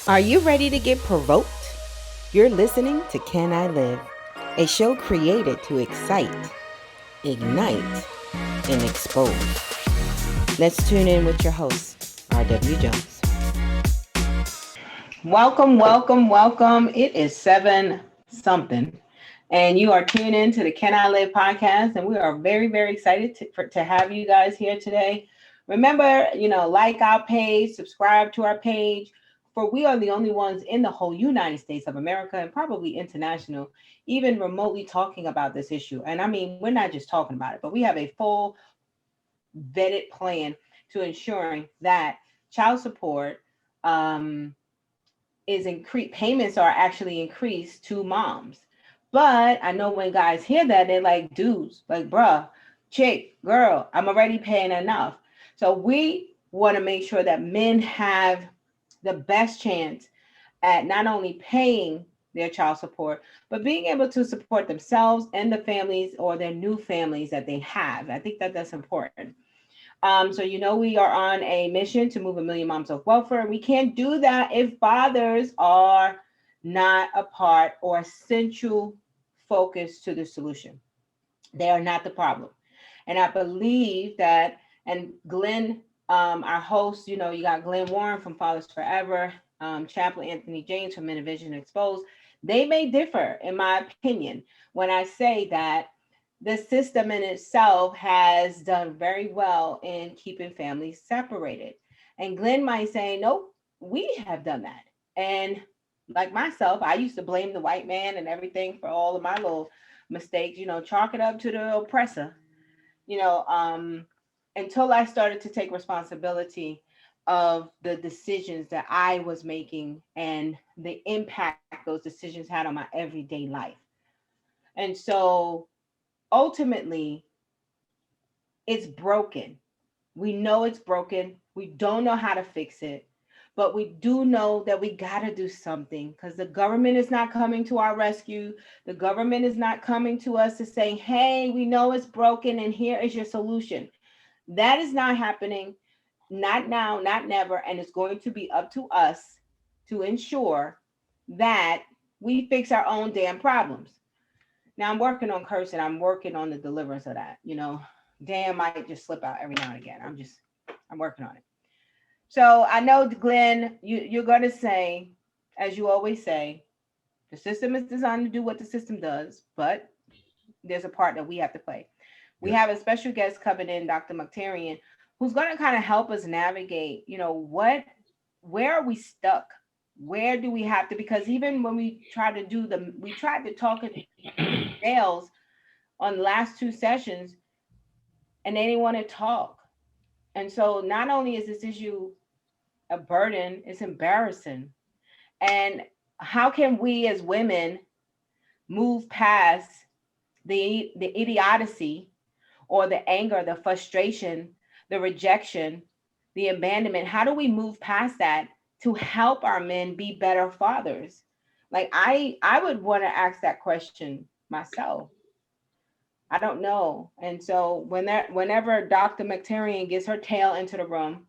Are you ready to get provoked? You're listening to Can I Live, a show created to excite, ignite, and expose. Let's tune in with your host, R.W. Jones. Welcome, welcome, welcome. It is 7 something, and you are tuned in to the Can I Live podcast, and we are very, very excited to have you guys here today. Remember, like our page, subscribe to our page, for we are the only ones in the whole United States of America and probably international, even remotely talking about this issue. And I mean, we're not just talking about it, but we have a full vetted plan to ensuring that child support is increased, payments are actually increased to moms. But I know when guys hear that, they're like, dudes, like, bruh, chick, girl, I'm already paying enough. So we want to make sure that men have the best chance at not only paying their child support, but being able to support themselves and the families or their new families that they have. I think that that's important. So we are on a mission to move a million moms off welfare. We can't do that if fathers are not a part or essential focus to the solution. They are not the problem. And I believe that, and Glenn, our host, you got Glenn Warren from Fathers Forever, Chaplain Anthony James from Men of Vision Exposed. They may differ, in my opinion, when I say that the system in itself has done very well in keeping families separated. And Glenn might say, nope, we have done that. And like myself, I used to blame the white man and everything for all of my little mistakes, chalk it up to the oppressor, you know, um, until I started to take responsibility of the decisions that I was making and the impact those decisions had on my everyday life. And so ultimately, it's broken. We know it's broken. We don't know how to fix it, but we do know that we got to do something because the government is not coming to our rescue. The government is not coming to us to say, hey, we know it's broken and here is your solution. That is not happening, not now, not never. And it's going to be up to us to ensure that we fix our own damn problems. Now I'm working on cursing. I'm working on the deliverance of that. Damn might just slip out every now and again. I'm working on it. So I know, Glenn, you're going to say, as you always say, the system is designed to do what the system does, but there's a part that we have to play. We Yes. have a special guest coming in, Dr. Mukhtarian, who's going to kind of help us navigate, where are we stuck? Where do we have to? Because even when we tried to talk it nails on the last two sessions, and they didn't want to talk. And so not only is this issue a burden, it's embarrassing. And how can we as women move past the idiocy or the anger, the frustration, the rejection, the abandonment? How do we move past that to help our men be better fathers? Like I would want to ask that question myself. I don't know. And so whenever Dr. Mctarian gets her tail into the room,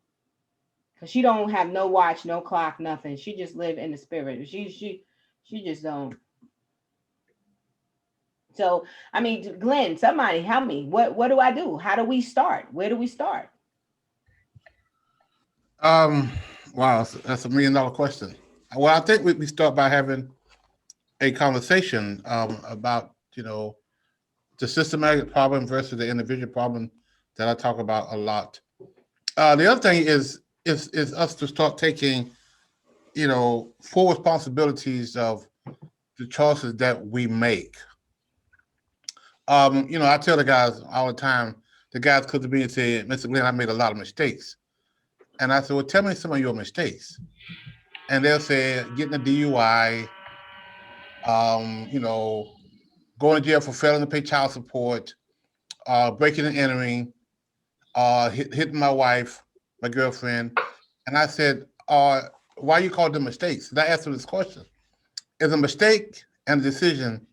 because she don't have no watch, no clock, nothing. She just live in the spirit. She just don't. So I mean, Glenn, somebody help me. What do I do? How do we start? Where do we start? Um, wow, that's $1 million question. Well, I think we start by having a conversation about the systematic problem versus the individual problem that I talk about a lot. The other thing is us to start taking full responsibilities of the choices that we make. I tell the guys all the time. The guys come to me and say, "Mr. Glenn, I made a lot of mistakes," and I said, "Well, tell me some of your mistakes." And they'll say getting a DUI, you know, going to jail for failing to pay child support, breaking and entering, hitting my wife, my girlfriend. And I said, why you call them mistakes? And I asked them this question. Is a mistake and a decision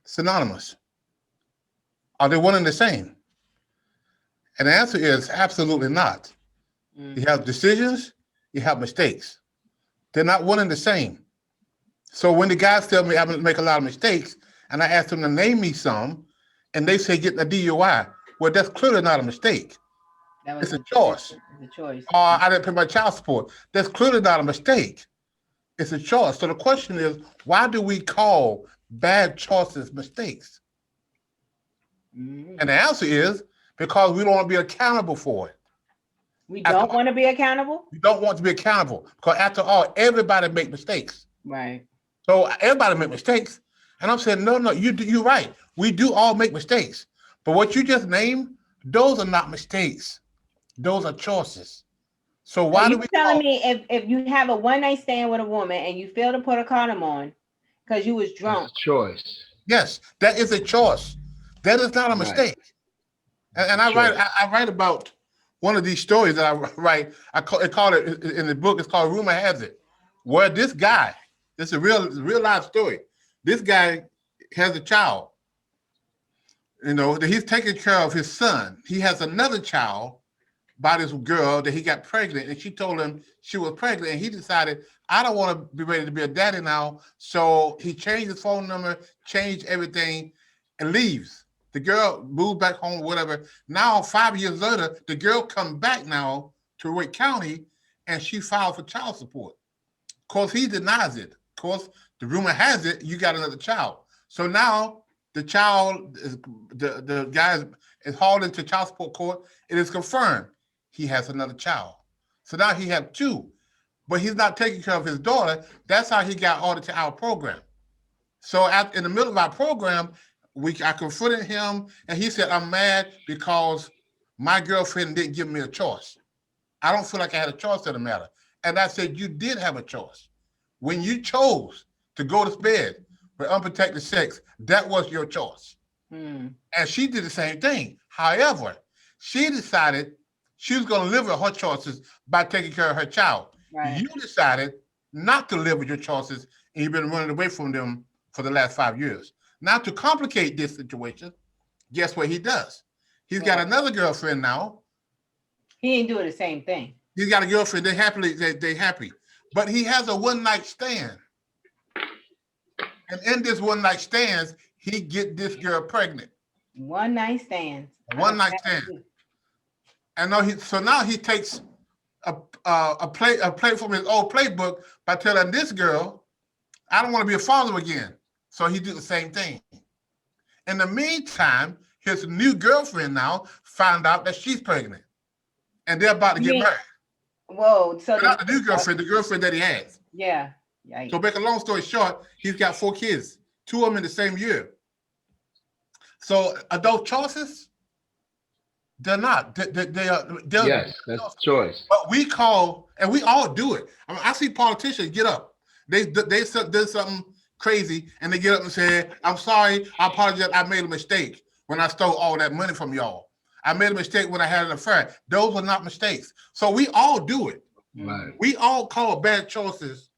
synonymous? Are they one and the same? And the answer is absolutely not. You Mm-hmm. have decisions, you have mistakes. They're not one and the same. So when the guys tell me I make a lot of mistakes, and I ask them to name me some, and they say getting a DUI, well, that's clearly not a mistake. That It's was a a choice. the choice. Or I didn't pay my child support. That's clearly not a mistake. It's a choice. So the question is, why do we call bad choices mistakes? Mm. And the answer is because we don't want to be accountable for it. We After don't want to be accountable. we don't want to be accountable because after all, everybody make mistakes. Right. So everybody make mistakes. And I'm saying, no, you're right. We do all make mistakes. But what you just named, those are not mistakes. Those are choices. So So why do you we telling call? me if you have a one night stand with a woman and you fail to put a condom on because you was It's drunk? a choice. Yes, that is a choice. That is not a Right. mistake. And, It's a and I write choice. I write about one of these stories that I write. Call it in the book. It's called "Rumor Has It," where this guy. This is a real life story. This guy has a child. You know that he's taking care of his son. He has another child by this girl that he got pregnant, and she told him she was pregnant, and he decided I don't want to be ready to be a daddy now. So he changed his phone number, changed everything, and leaves. The girl moved back home, whatever. Now, 5 years later, the girl come back now to Wake County, and she filed for child support. Of course, he denies it. Of course, the rumor has it you got another child. So now the child is the guy is hauled into child support court. It is confirmed he has another child. So now he have two, but he's not taking care of his daughter. That's how he got audited to our program. So in the middle of our program, I confronted him, and he said, "I'm mad because my girlfriend didn't give me a choice. I don't feel like I had a choice in the matter." And I said, "You did have a choice. When you chose to go to bed with unprotected sex, that was your choice." Hmm. And she did the same thing. However, she decided she was going to live with her choices by taking care of her child. Right. You decided not to live with your choices, and you've been running away from them for the last 5 years. Now, to complicate this situation, guess what he does? He's got another girlfriend now. He ain't doing the same thing. He's got a girlfriend. They happy. But he has a one night stand. And in this one night stands, he get this girl pregnant. One night stands. One night stand. And now he takes a play from his old playbook by telling this girl, "I don't want to be a father again." So he did the same thing. In the meantime, his new girlfriend now found out that she's pregnant, and they're about to get married. Whoa! So Not the new girlfriend, the girlfriend that he has. Yeah. Yikes. So make a long story short, he's got 4 kids, 2 of them in the same year. So adult choices, they're not. They're Yes, that's choice. But we call, and we all do it. I mean, I see politicians get up. They did something crazy, and they get up and say, "I'm sorry, I apologize. I made a mistake when I stole all that money from y'all. I made a mistake when I had an affair." Those are not mistakes. So we all do it. Right. We all call bad choices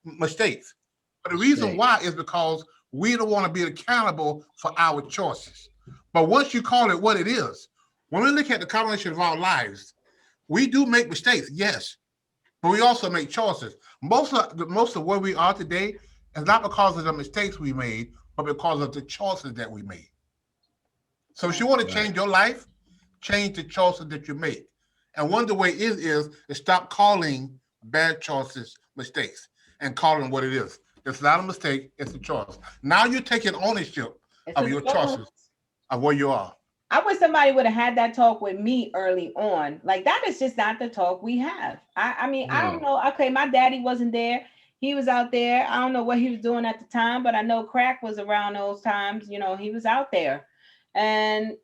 mistakes. But the reason why is because we don't want to be accountable for our choices. But once you call it what it is, when we look at the combination of our lives, we do make mistakes, yes, but we also make choices. Most of where we are today is not because of the mistakes we made, but because of the choices that we made. So if you want to change your life, change the choices that you make. And one of the ways is to stop calling bad choices mistakes and call them what it is. It's not a mistake, it's a choice. Now you're taking ownership of your choices, of where you are. I wish somebody would have had that talk with me early on. Like, that is just not the talk we have. I mean, I don't know. Okay, my daddy wasn't there. He was out there. I don't know what he was doing at the time, but I know crack was around those times. You know, he was out there. And,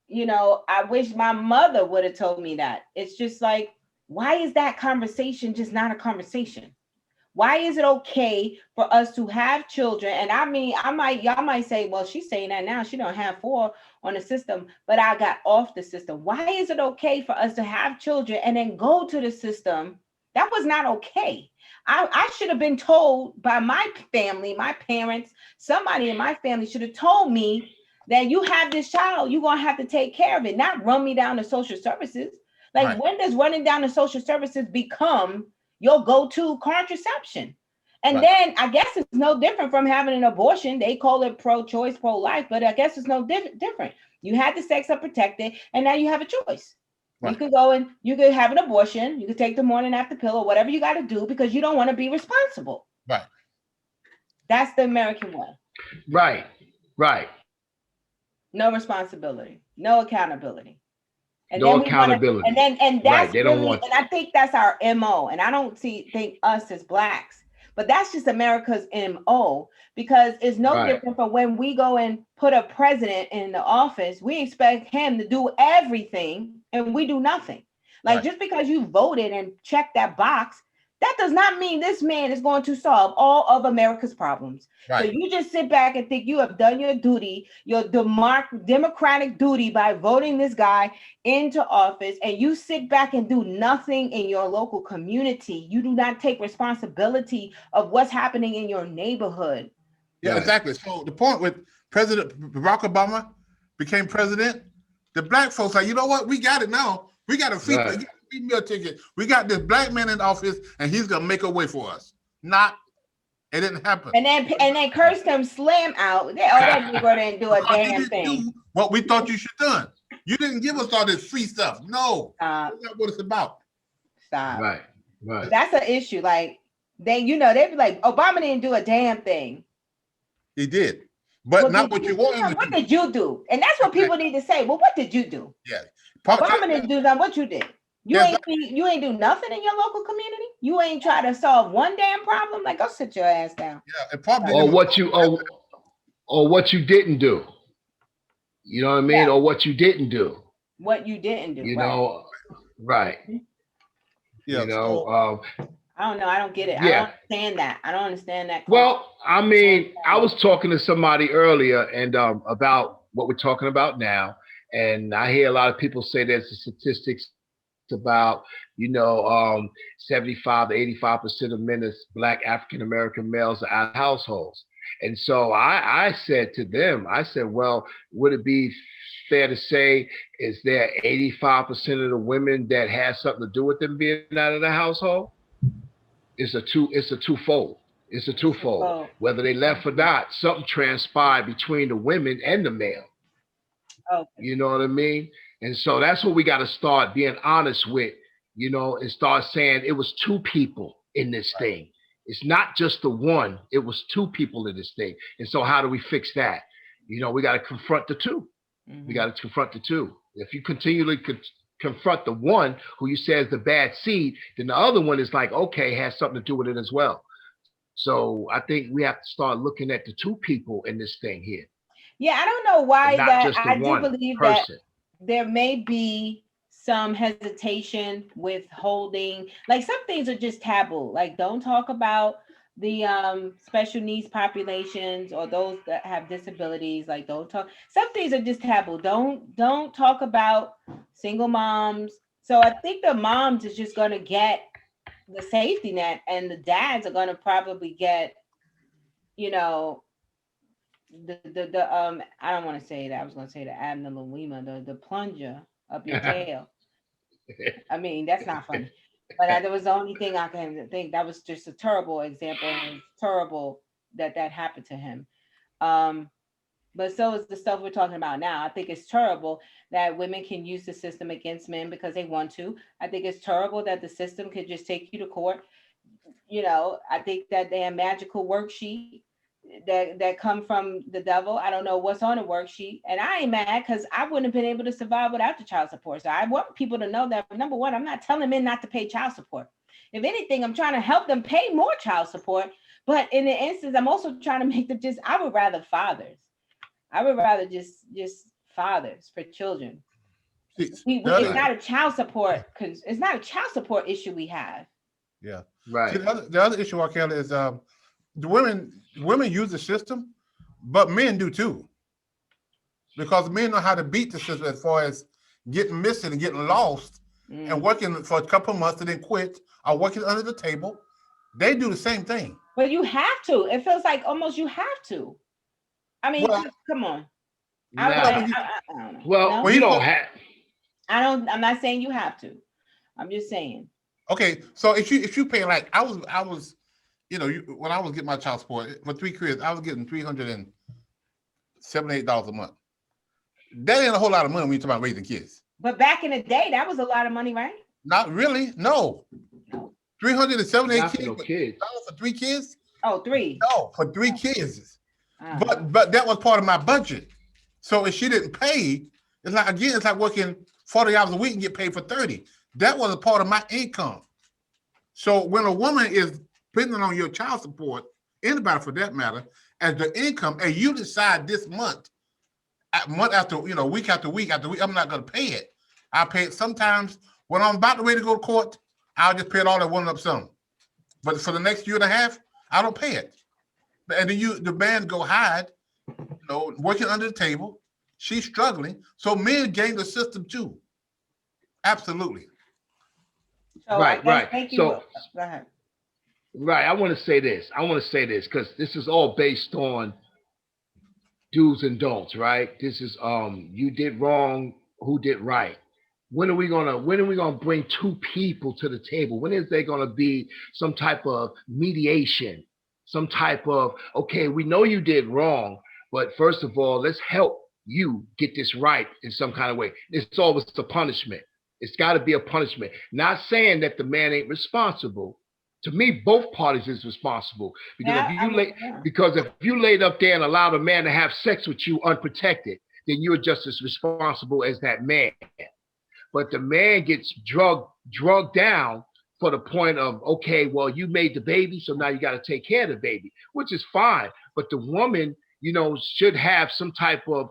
you know, I wish my mother would have told me that. It's just like, why is that conversation just not a conversation? Why is it okay for us to have children? And I mean, y'all might say, well, she's saying that now. She don't have 4 on the system, but I got off the system. Why is it okay for us to have children and then go to the system? That was not okay. I should have been told by my family, my parents, somebody in my family should have told me that you have this child, you're going to have to take care of it, not run me down to social services. Like, when does running down to social services become your go-to contraception. And Right. then I guess it's no different from having an abortion. They call it pro-choice, pro-life, but I guess it's no different. You had the sex unprotected, and now you have a choice. You Right. could go and you could have an abortion. You could take the morning after pill or whatever you got to do because you don't want to be responsible. Right. That's the American way. Right. Right. No responsibility, no accountability. And No then we want to, accountability. and Right. that's They don't really, want. and I think that's our MO. And I don't think us as blacks, but that's just America's MO, because it's no Right. different from when we go and put a president in the office. We expect him to do everything and we do nothing. Like Right. just because you voted and checked that box, that does not mean this man is going to solve all of America's problems. So Right. you just sit back and think you have done your duty, your democratic duty by voting this guy into office, and you sit back and do nothing in your local community. You do not take responsibility of what's happening in your neighborhood. Yeah, Right. exactly. So the point with President Barack Obama became president, the black folks like, you know what? We got it now. We got a free, Right. we got a free meal ticket. We got this black man in office, and he's gonna make a way for us. Not, it didn't happen. And then cursed him slim out. That Negro didn't do a Because you damn didn't thing. do what we thought you should have done. You didn't give us all this free stuff. No, Stop. that's not what it's about. Stop. Right. Right. That's an issue. Like they'd be like, Obama didn't do a damn thing. He did, but Well, not did what you you do want him something? to What do. did you do? And that's what people need to say. Well, what did you do? Yeah, Obama didn't do nothing. What you did? You Yes, ain't do nothing in your local community. You ain't try to solve one damn problem. Like, go sit your ass down. yeah, and probably Or what you or what you didn't do. You know what I mean? Yeah. Or what you didn't do. What you didn't do. You Right. know. Right. yeah. You know. I don't know. I don't get it. Yeah. I don't understand that. I don't understand that. Well, I mean, I was talking to somebody earlier and about what we're talking about now, and I hear a lot of people say there's the statistics about 75 to 85% of men as Black African American males are out of households, and so I said to them, I said, well, would it be fair to say is there 85% of the women that has something to do with them being out of the household? It's a twofold. It's a twofold. Whether they left or not, something transpired between the women and the male. Okay. You know what I mean? And so that's what we got to start being honest with, and start saying it was two people in this thing. It's not just the one. It was two people in this thing. And so how do we fix that? We got to confront the two. Mm-hmm. We got to confront the two. If you continually confront the one who you say is the bad seed, then the other one is like, okay, has something to do with it as well. So I think we have to start looking at the two people in this thing here. Yeah, I don't know why that. I do believe person. That there may be some hesitation with holding, like some things are just taboo. Like don't talk about the special needs populations or those that have disabilities. Like don't talk. Some things are just taboo. Don't talk about single moms. So I think the moms is just gonna get the safety net, and the dads are gonna probably get, the I don't want to say that. I was gonna say the adenoidema, the plunger up your tail. I mean, that's not funny. But that was the only thing I can think. That was just a terrible example, and it's terrible that happened to him. But so is the stuff we're talking about now. I think it's terrible that women can use the system against men because they want to. I think it's terrible that the system could just take you to court. I think that they have magical worksheet that come from the devil. I don't know what's on the worksheet, and I ain't mad because I wouldn't have been able to survive without the child support. So I want people to know that, number one, I'm not telling men not to pay child support. If anything, I'm trying to help them pay more child support. But in the instance, I'm also trying to make them I would rather fathers. I would rather just fathers for children. It's not a child support, because it's not a child support issue we have. Yeah, right. See, the other issue, Raquel, is the women use the system, but men do too, because men know how to beat the system as far as getting missing and getting lost and working for a couple of months and then quit or working under the table. They do the same thing. But you have to. It feels like almost you have to. I mean, come on. I don't know. Well, you don't have. I'm not saying you have to. I'm just saying. Okay, so if you pay like I was, when I was getting my child support for 3 kids, I was getting $378 a month. That ain't a whole lot of money when you talk about raising kids. But back in the day, that was a lot of money, right? Not really, no. No. 378 Not for kids, no but kids. for 3 kids? Oh, three. No, for three Oh. kids. Uh-huh. But that was part of my budget. So if she didn't pay, it's like working 40 hours a week and get paid for 30. That was a part of my income. So when a woman is depending on your child support, anybody for that matter, as the income, and you decide this month after, week after week after week, I'm not going to pay it. I pay it sometimes when I'm about to ready to go to court. I'll just pay it all at one lump sum. But for the next year and a half, I don't pay it. And then the man go hide, working under the table. She's struggling. So men gain the system too. Absolutely. So Right. Thank you. So Go ahead. right, I want to say this because this is all based on do's and don'ts, right? This is you did wrong, who did right. When are we gonna bring two people to the table? When is there gonna be some type of mediation? Some type of, okay, we know you did wrong, but first of all, let's help you get this right in some kind of way. It's always a punishment. It's got to be a punishment. Not saying that the man ain't responsible. To me, both parties is responsible because if you laid up there and allowed a man to have sex with you unprotected, then you're just as responsible as that man. But the man gets drugged down for the point of, okay, well, you made the baby, so now you got to take care of the baby, which is fine. But the woman, should have some type of,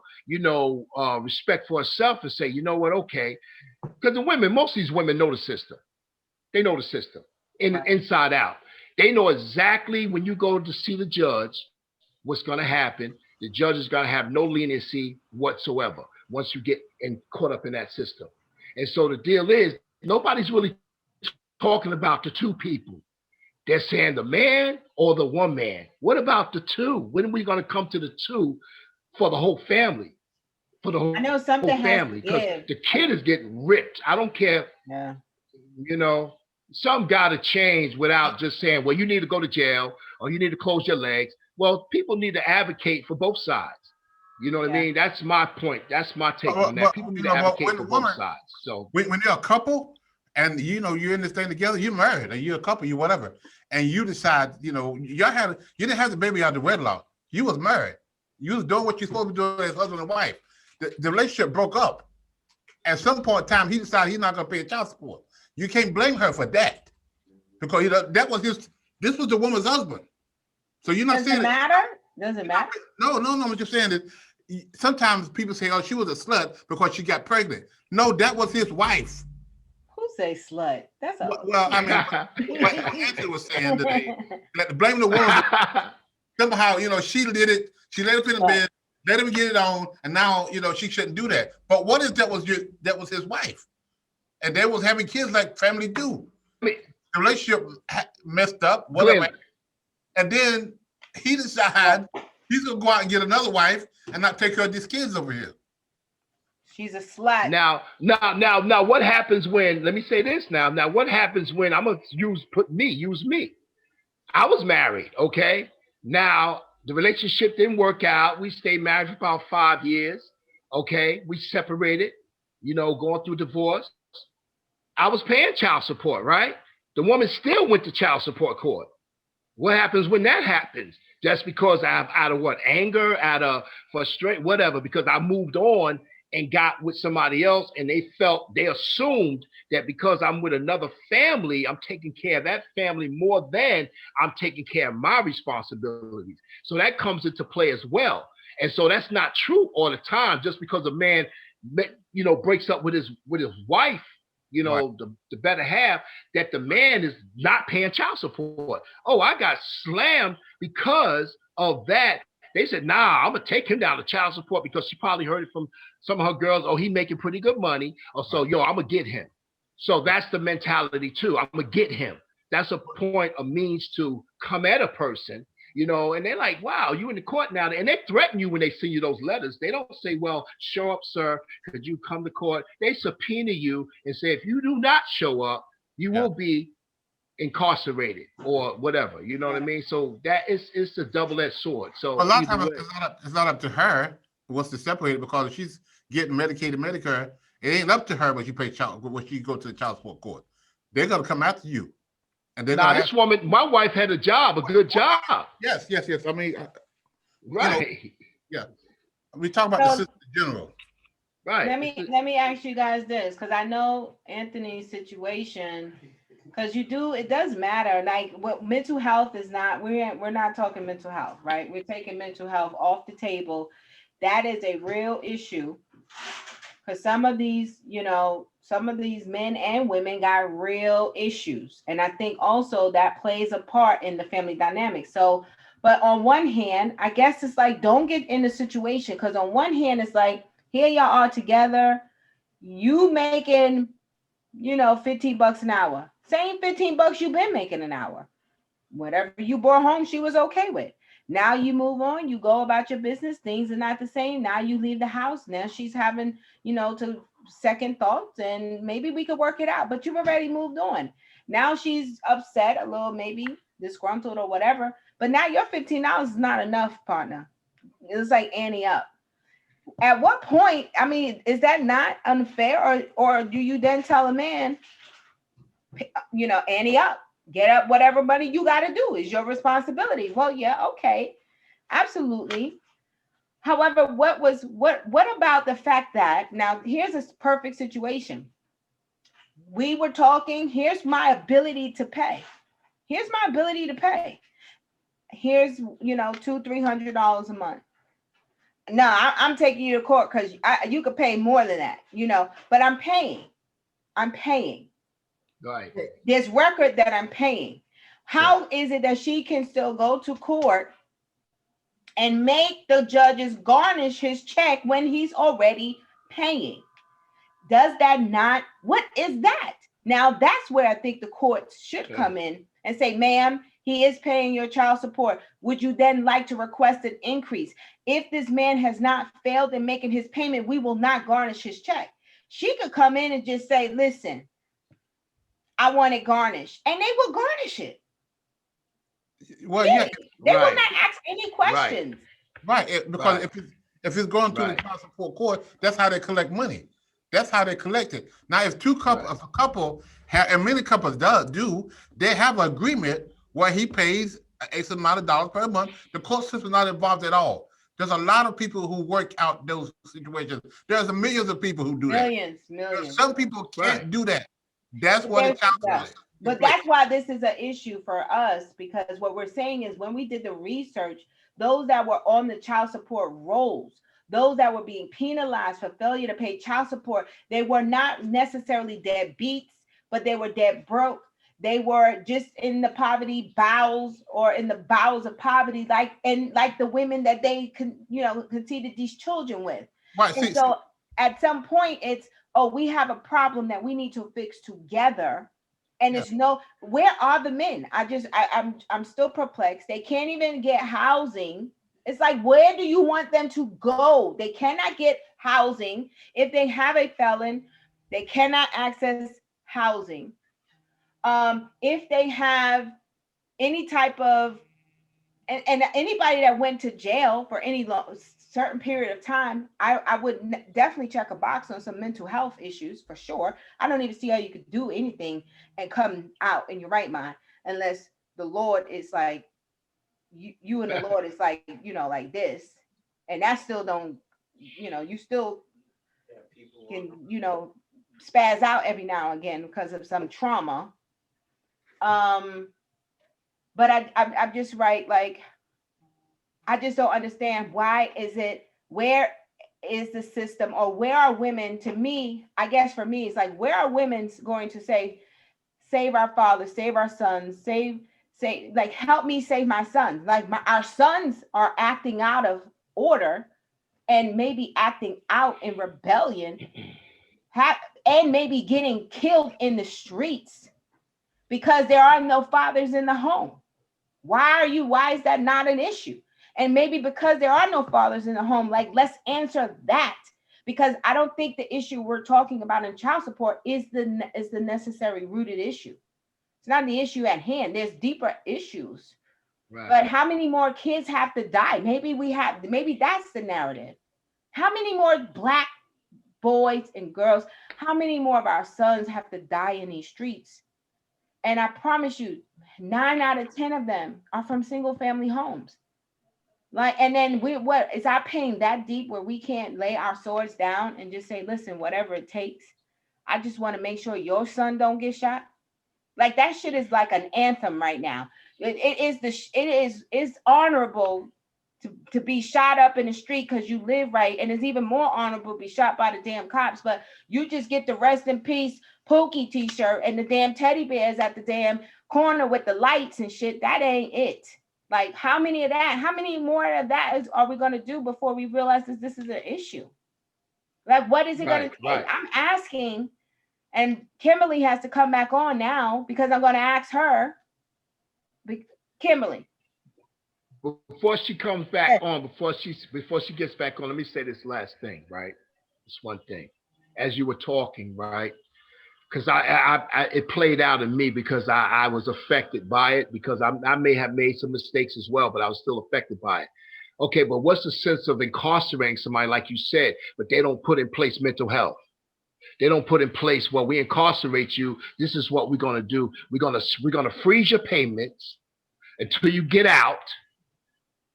respect for herself and say, you know what, okay. Because most of these women know the system. They know the system inside out. They know exactly when you go to see the judge, what's going to happen. The judge is going to have no leniency whatsoever once you get caught up in that system. And so the deal is, nobody's really talking about the two people. They're saying the man or the one man. What about the two? When are we going to come to the two for the whole family? For the whole, I know something whole family. Because the kid is getting ripped. I don't care. Yeah. Some got to change without just saying, well, you need to go to jail or you need to close your legs. Well, people need to advocate for both sides. You know what I mean? That's my point. That's my take on that. People need to advocate for both sides. So when you're a couple and you're in this thing together, you're married or you're a couple, you whatever, and you decide, you didn't have the baby out of wedlock. You was married. You was doing what you're supposed to be doing as husband and wife. The relationship broke up. At some point in time, he decided he's not going to pay child support. You can't blame her for that because this was the woman's husband. So you're not saying Does it matter? No. I'm just saying that sometimes people say, oh, she was a slut because she got pregnant. No, that was his wife. Who say slut? That's a well. I mean, what Anthony was saying today, that blame the woman. Somehow, she did it. She laid up in the bed, let him get it on, and now she shouldn't do that. But what if that was his wife, and they was having kids like family do? The relationship messed up, whatever, and then he decided he's gonna go out and get another wife and not take care of these kids over here. She's a slut. Now, what happens when? Let me say this now. Now, what happens when I'm gonna use me? I was married, okay. Now the relationship didn't work out. We stayed married for about 5 years. Okay, we separated. Going through divorce. I was paying child support, right? The woman still went to child support court. What happens when that happens? Just because out of what? Anger, out of frustration, whatever, because I moved on and got with somebody else and they assumed that because I'm with another family, I'm taking care of that family more than I'm taking care of my responsibilities. So that comes into play as well. And so that's not true all the time. Just because a man, breaks up with his wife, right, the better half, that the man is not paying child support. Oh, I got slammed because of that. They said, nah, I'm going to take him down to child support because she probably heard it from some of her girls. Oh, he making pretty good money. Or so, I'm going to get him. So that's the mentality too. I'm going to get him. That's a point, a means to come at a person, and they're like, wow, you in the court now. And they threaten you when they send you those letters. They don't say, well, show up, sir. Could you come to court? They subpoena you and say, if you do not show up, you Yeah. will be incarcerated or whatever. You know what I mean? So that is it's a double-edged sword. A So lot of either times way, it's not up to her who wants to separate it, because if she's getting Medicaid and Medicare, it ain't up to her when she pay child when she go to the child support court. They're gonna come after you, and they're now gonna this ask. woman, my wife had a job, a good job. Yes, yes, yes. I mean, you know, Right. yeah. We talk about the So system in general. Right. let me ask you guys this, because I know Anthony's situation. Because it does matter. Like, what mental health is not. We're not talking mental health, right? We're taking mental health off the table. That is a real issue. Because some of these men and women got real issues, and I think also that plays a part in the family dynamic. So, but on one hand, I guess it's like, don't get in the situation, because on one hand it's like, here y'all are together, you making 15 bucks an hour. Same 15 bucks you've been making an hour. Whatever you brought home, she was okay with. Now you move on, you go about your business. Things are not the same. Now you leave the house. Now she's having, to second thoughts, and maybe we could work it out, but you've already moved on. Now she's upset, a little maybe disgruntled or whatever. But now your $15 is not enough, partner. It's like Annie up. At what point, I mean, is that not unfair? Or do you then tell a man, Annie up, get up, whatever money you got to do is your responsibility? Well, yeah, okay, absolutely. However, what about the fact that, now here's a perfect situation. We were talking, here's my ability to pay. Here's my ability to pay. Here's, $200-300 a month. No, I'm taking you to court because you could pay more than that, but I'm paying. I'm paying. Right. There's record that I'm paying. How is it that she can still go to court and make the judges garnish his check when he's already paying? Does that not, what is that? Now that's where I think the courts should come in and say, ma'am, he is paying your child support. Would you then like to request an increase? If this man has not failed in making his payment, we will not garnish his check. She could come in and just say, listen, I want it garnished, and they will garnish it. Well, yeah, they will not ask any questions. Right, because if it's going through the child support court, that's how they collect money. That's how they collect it. Now, if if a couple have, and many couples do, they have an agreement where he pays X amount of dollars per month. The court system is not involved at all. There's a lot of people who work out those situations. There's millions of people who do millions. Some people can't do that. That's what the child support. But that's why this is an issue for us, because what we're saying is, when we did the research, those that were on the child support rolls, those that were being penalized for failure to pay child support, they were not necessarily dead beats, but they were dead broke. They were just in the poverty bowels, or in the bowels of poverty, like the women that they conceded these children with. Right. And so at some point it's, we have a problem that we need to fix together. And it's where are the men? I'm still perplexed. They can't even get housing. It's like, where do you want them to go? They cannot get housing. If they have a felon, they cannot access housing. If they have any type of, and anybody that went to jail for any certain period of time, I would definitely check a box on some mental health issues for sure. I don't even see how you could do anything and come out in your right mind unless the Lord is like, you and the Lord is like, like this, and that still don't, you still can, spaz out every now and again because of some trauma. But I'm just right, like, I just don't understand, why is it, where is the system, or where are women? To me, I guess for me, it's like, where are women going to say, save our fathers, save our sons, like, help me save my sons? Like, our sons are acting out of order and maybe acting out in rebellion, and maybe getting killed in the streets because there are no fathers in the home. Why is that not an issue? And maybe because there are no fathers in the home, like, let's answer that. because I don't think the issue we're talking about in child support is the necessary rooted issue. It's not the issue at hand. There's deeper issues. Right. But how many more kids have to die? Maybe that's the narrative. How many more Black boys and girls, how many more of our sons have to die in these streets? And I promise you, 9 out of 10 of them are from single family homes. Like, and then is our pain that deep where we can't lay our swords down and just say, listen, whatever it takes, I just want to make sure your son don't get shot? Like, that shit is like an anthem right now. It's honorable to be shot up in the street because you live right, and it's even more honorable to be shot by the damn cops. But you just get the rest in peace Pookie t-shirt and the damn teddy bears at the damn corner with the lights and shit. That ain't it. Like, how many more of that are we going to do before we realize that this is an issue? Like, what is it going to take? Right. I'm asking, and Kimberly has to come back on now because I'm going to ask her. Kimberly. Before she comes back on, before she gets back on, let me say this last thing, right? This one thing. As you were talking, right? Because it played out in me because I was affected by it, because I may have made some mistakes as well, but I was still affected by it. Okay, but what's the sense of incarcerating somebody, like you said, but they don't put in place mental health? They don't put in place, well, we incarcerate you. This is what we're going to do. We're going to freeze your payments until you get out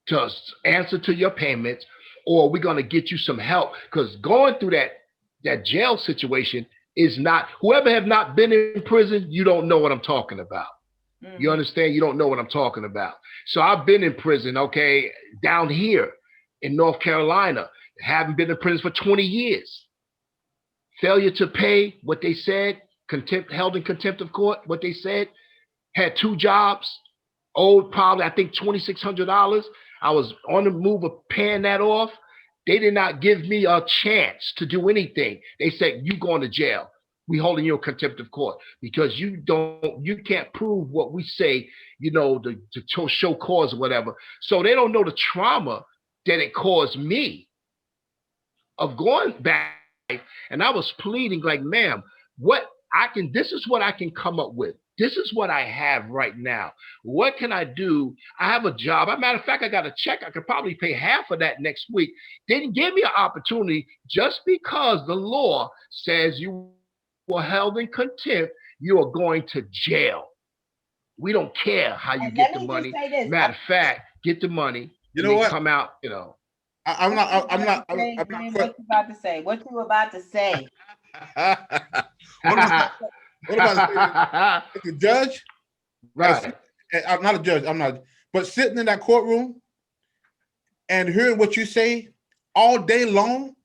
to answer to your payments, or we're going to get you some help. Because going through that jail situation is not, whoever have not been in prison, you don't know what I'm talking about. Mm-hmm. You understand? You don't know what I'm talking about. So I've been in prison, okay, down here in North Carolina. Haven't been in prison for 20 years. Failure to pay what they said, held in contempt of court, what they said, had 2 jobs, owed probably, I think, $2,600. I was on the move of paying that off. They did not give me a chance to do anything. They said, you going to jail. We holding you in contempt of court because you can't prove what we say, to show cause or whatever. So they don't know the trauma that it caused me of going back. And I was pleading like, ma'am, this is what I can come up with. This is what I have right now. What can I do? I have a job. As a matter of fact, I got a check. I could probably pay half of that next week. They didn't give me an opportunity just because the law says you were held in contempt, you are going to jail. We don't care how you get the money. Matter of fact, get the money. You know what? Come out, I'm not. What you about to say? What you about to say? What about the judge? Right. I'm not a judge. I'm not. But sitting in that courtroom and hearing what you say all day long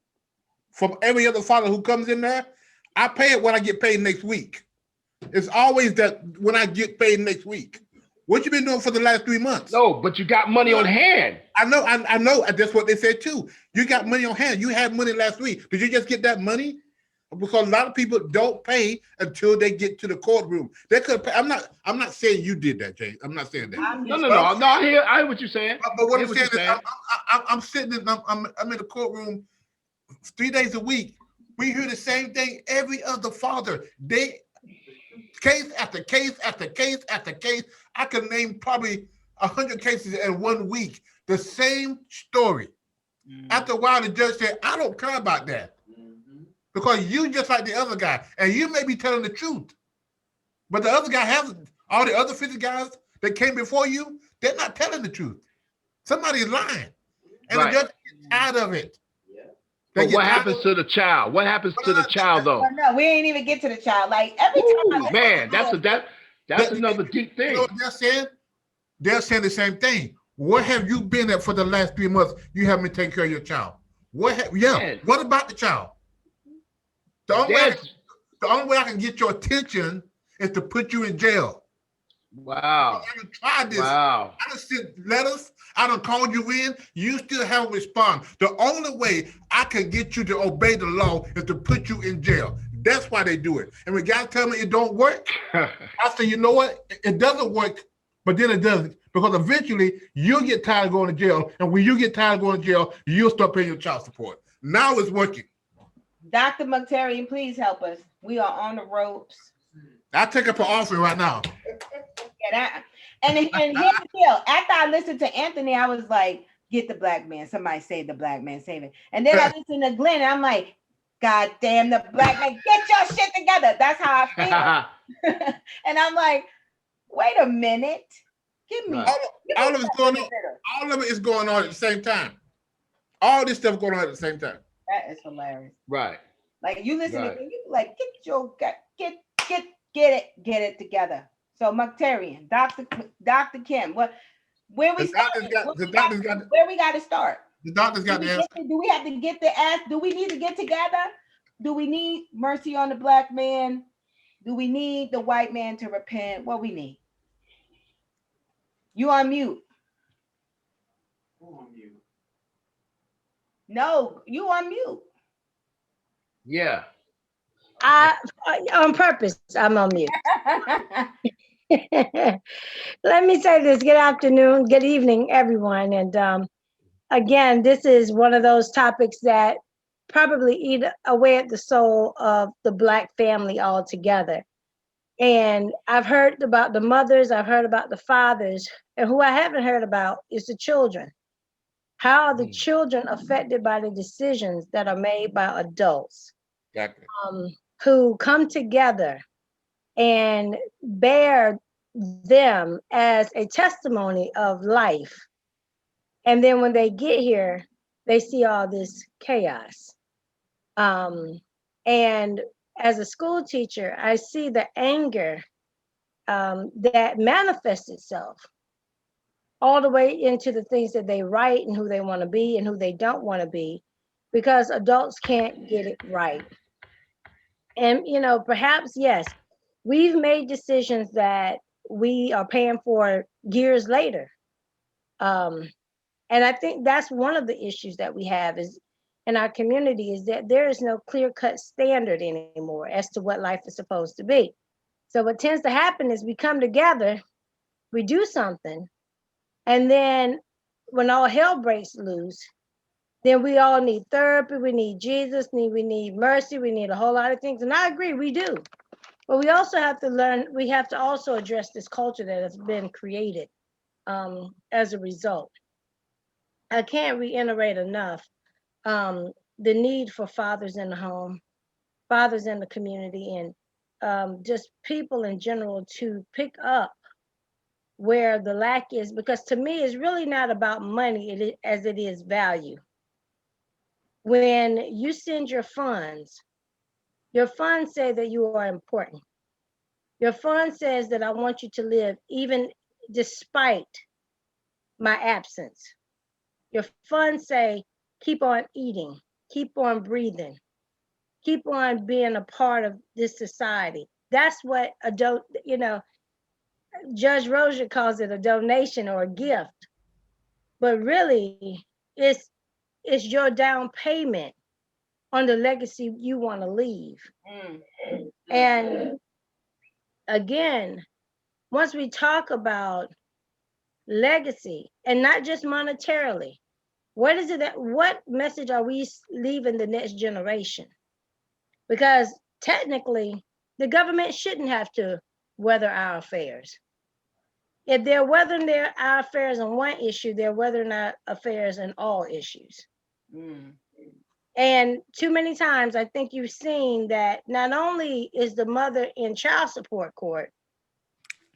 from every other father who comes in there, I pay it when I get paid next week. It's always that when I get paid next week. What you been doing for the last 3 months? No, but you got money on hand. I know. That's what they said too. You got money on hand. You had money last week. Did you just get that money? Because a lot of people don't pay until they get to the courtroom. They could pay. I'm not saying you did that, Jay. I'm not saying that. No. I hear what you're saying. But what I'm saying is, I'm sitting in. I'm in the courtroom 3 days a week. We hear the same thing every other father. They case after case after case after case. I can name probably 100 cases in 1 week. The same story. After a while, the judge said, "I don't care about that." Because you just like the other guy, and you may be telling the truth, but the other guy has all the other 50 guys that came before you. They're not telling the truth. Somebody's lying, and the judge gets tired of it. But what happens to the child? What happens to the child, though? No, we ain't even get to the child. Like every time, man, that's another deep thing. You know what they're saying? They're saying the same thing. Where have you been at for the last 3 months? You haven't been taking care of your child. What about the child? The only way I can get your attention is to put you in jail. Wow. I done tried this. Wow. I done sent letters. I done called you in. You still haven't responded. The only way I can get you to obey the law is to put you in jail. That's why they do it. And when guys tell me it don't work, I say, you know what? It doesn't work, but then it doesn't. Because eventually you'll get tired of going to jail. And when you get tired of going to jail, you'll start paying your child support. Now it's working. Dr. Mughtarian, please help us. We are on the ropes. I'll take up an offering right now. Yeah, and here's the deal. After I listened to Anthony, I was like, get the black man. Somebody save the black man, save it. And then I listened to Glenn, and I'm like, God damn the black man, get your shit together. That's how I feel. And I'm like, wait a minute. Give me all of it's going on. All of it is going on at the same time. All this stuff going on at the same time. That is hilarious. Right. Like you listen to you like get it together. So Mughtarian, Dr. Kim, where we got to start? The doctor's got the answer. Do we have to get the ass? Do we need to get together? Do we need mercy on the black man? Do we need the white man to repent? What we need? You on mute. On mute. No, you on mute. Yeah. On purpose, I'm on mute. Let me say this. Good afternoon, good evening, everyone. And again, this is one of those topics that probably eat away at the soul of the Black family altogether. And I've heard about the mothers, I've heard about the fathers, and who I haven't heard about is the children. How are the children affected by the decisions that are made by adults? Exactly. Who come together and bear them as a testimony of life. And then when they get here, they see all this chaos. And as a school teacher, I see the anger that manifests itself all the way into the things that they write and who they want to be and who they don't want to be, because adults can't get it right. And, you know, perhaps, yes, we've made decisions that we are paying for years later. And I think that's one of the issues that we have is in our community is that there is no clear-cut standard anymore as to what life is supposed to be. So what tends to happen is we come together, we do something, and then when all hell breaks loose, then we all need therapy, we need Jesus, we need mercy, we need a whole lot of things. And I agree, we do. But we also have to learn, we have to also address this culture that has been created as a result. I can't reiterate enough the need for fathers in the home, fathers in the community, and just people in general to pick up where the lack is, because to me, it's really not about money as it is value. When you send your funds say that you are important. Your fund says that I want you to live even despite my absence. Your funds say, keep on eating, keep on breathing, keep on being a part of this society. That's what Judge Rozier calls it a donation or a gift, but really it's your down payment on the legacy you want to leave. And again, once we talk about legacy and not just monetarily, what message are we leaving the next generation? Because technically, the government shouldn't have to weather our affairs. If they're weathering our affairs on one issue, they're weathering our affairs in all issues. And too many times, I think you've seen that not only is the mother in child support court,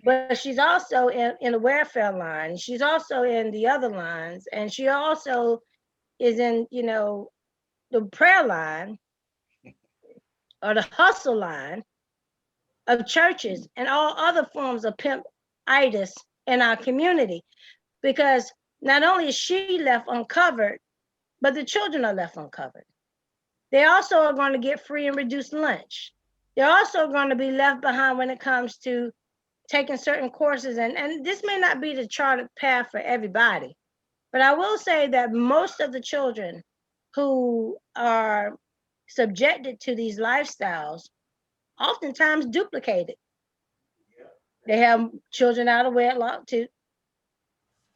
but she's also in the welfare line. She's also in the other lines. And she also is in, the prayer line or the hustle line of churches and all other forms of pimp-itis in our community. Because not only is she left uncovered, but the children are left uncovered. They also are going to get free and reduced lunch. They're also going to be left behind when it comes to taking certain courses. And this may not be the charted path for everybody, but I will say that most of the children who are subjected to these lifestyles oftentimes duplicate it. They have children out of wedlock too.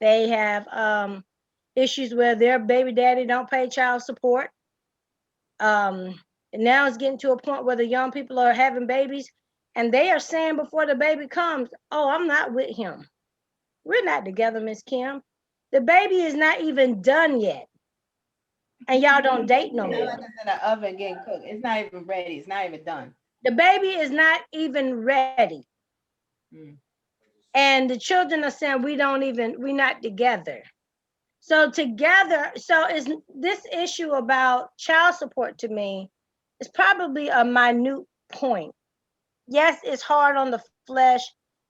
They have issues where their baby daddy don't pay child support. And now it's getting to a point where the young people are having babies and they are saying before the baby comes, oh, I'm not with him. We're not together, Miss Kim. The baby is not even done yet. And y'all don't date no It's not more. like it's in the oven getting cooked. It's not even ready. It's not even done. The baby is not even ready. Mm. And the children are saying we're not together. So together, so is this issue about child support to me is probably a minute point. Yes, it's hard on the flesh.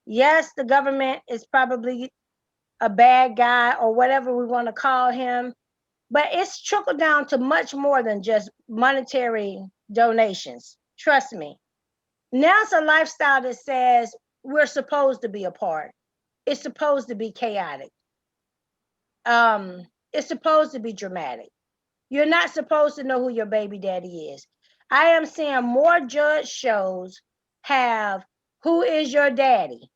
Yes, the government is probably a bad guy or whatever we want to call him, but it's trickled down to much more than just monetary donations. Trust me. Now it's a lifestyle that says we're supposed to be apart. It's supposed to be chaotic. It's supposed to be dramatic. You're not supposed to know who your baby daddy is. I am seeing more judge shows have who is your daddy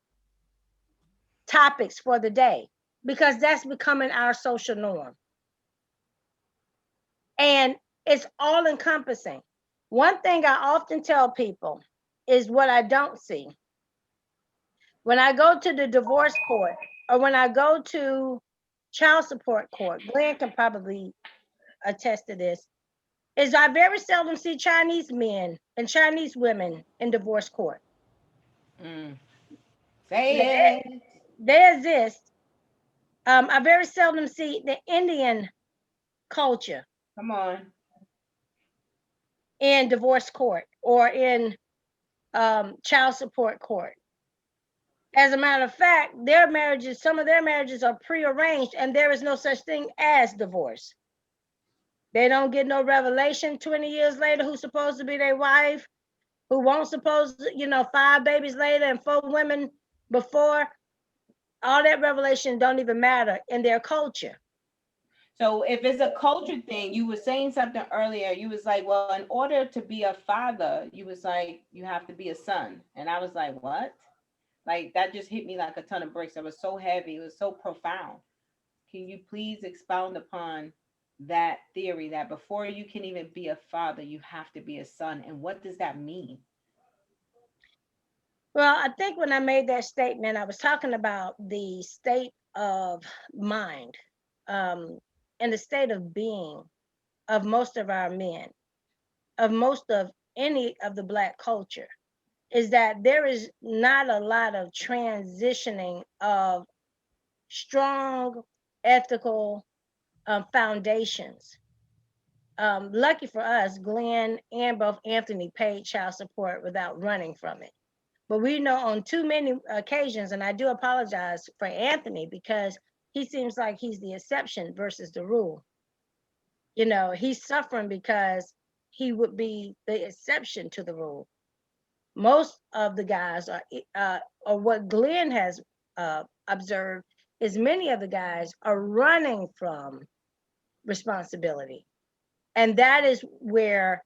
topics for the day because that's becoming our social norm. And it's all encompassing. One thing I often tell people is what I don't see. When I go to the divorce court or when I go to child support court, Glenn can probably attest to this, is I very seldom see Chinese men and Chinese women in divorce court. Mm. Say it. They exist. I very seldom see the Indian culture Come on. in divorce court or in child support court. As a matter of fact, their marriages, some of their marriages are prearranged, and there is no such thing as divorce. They don't get no revelation 20 years later who's supposed to be their wife, who won't supposed to, 5 babies later and 4 women before. All that revelation don't even matter in their culture. So if it's a culture thing, you were saying something earlier. You was like, well, in order to be a father, you was like, you have to be a son. And I was like, what? Like that just hit me like a ton of bricks. It was so heavy. It was so profound. Can you please expound upon that theory that before you can even be a father, you have to be a son? And what does that mean? Well, I think when I made that statement, I was talking about the state of mind um, and the state of being of most of our men, of most of any of the Black culture, is that there is not a lot of transitioning of strong ethical foundations. Lucky for us, Glenn and both Anthony paid child support without running from it. But we know on too many occasions, and I do apologize for Anthony because he seems like he's the exception versus the rule. He's suffering because he would be the exception to the rule. Most of the guys or what Glenn has observed is many of the guys are running from responsibility. And that is where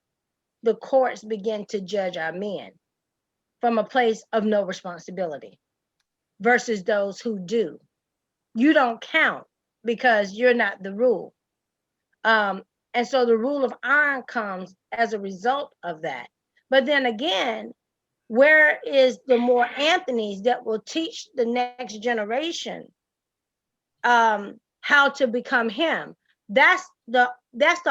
the courts begin to judge our men from a place of no responsibility versus those who do. You don't count because you're not the rule. And so the rule of iron comes as a result of that. But then again, where is the more Anthony's that will teach the next generation how to become him? That's the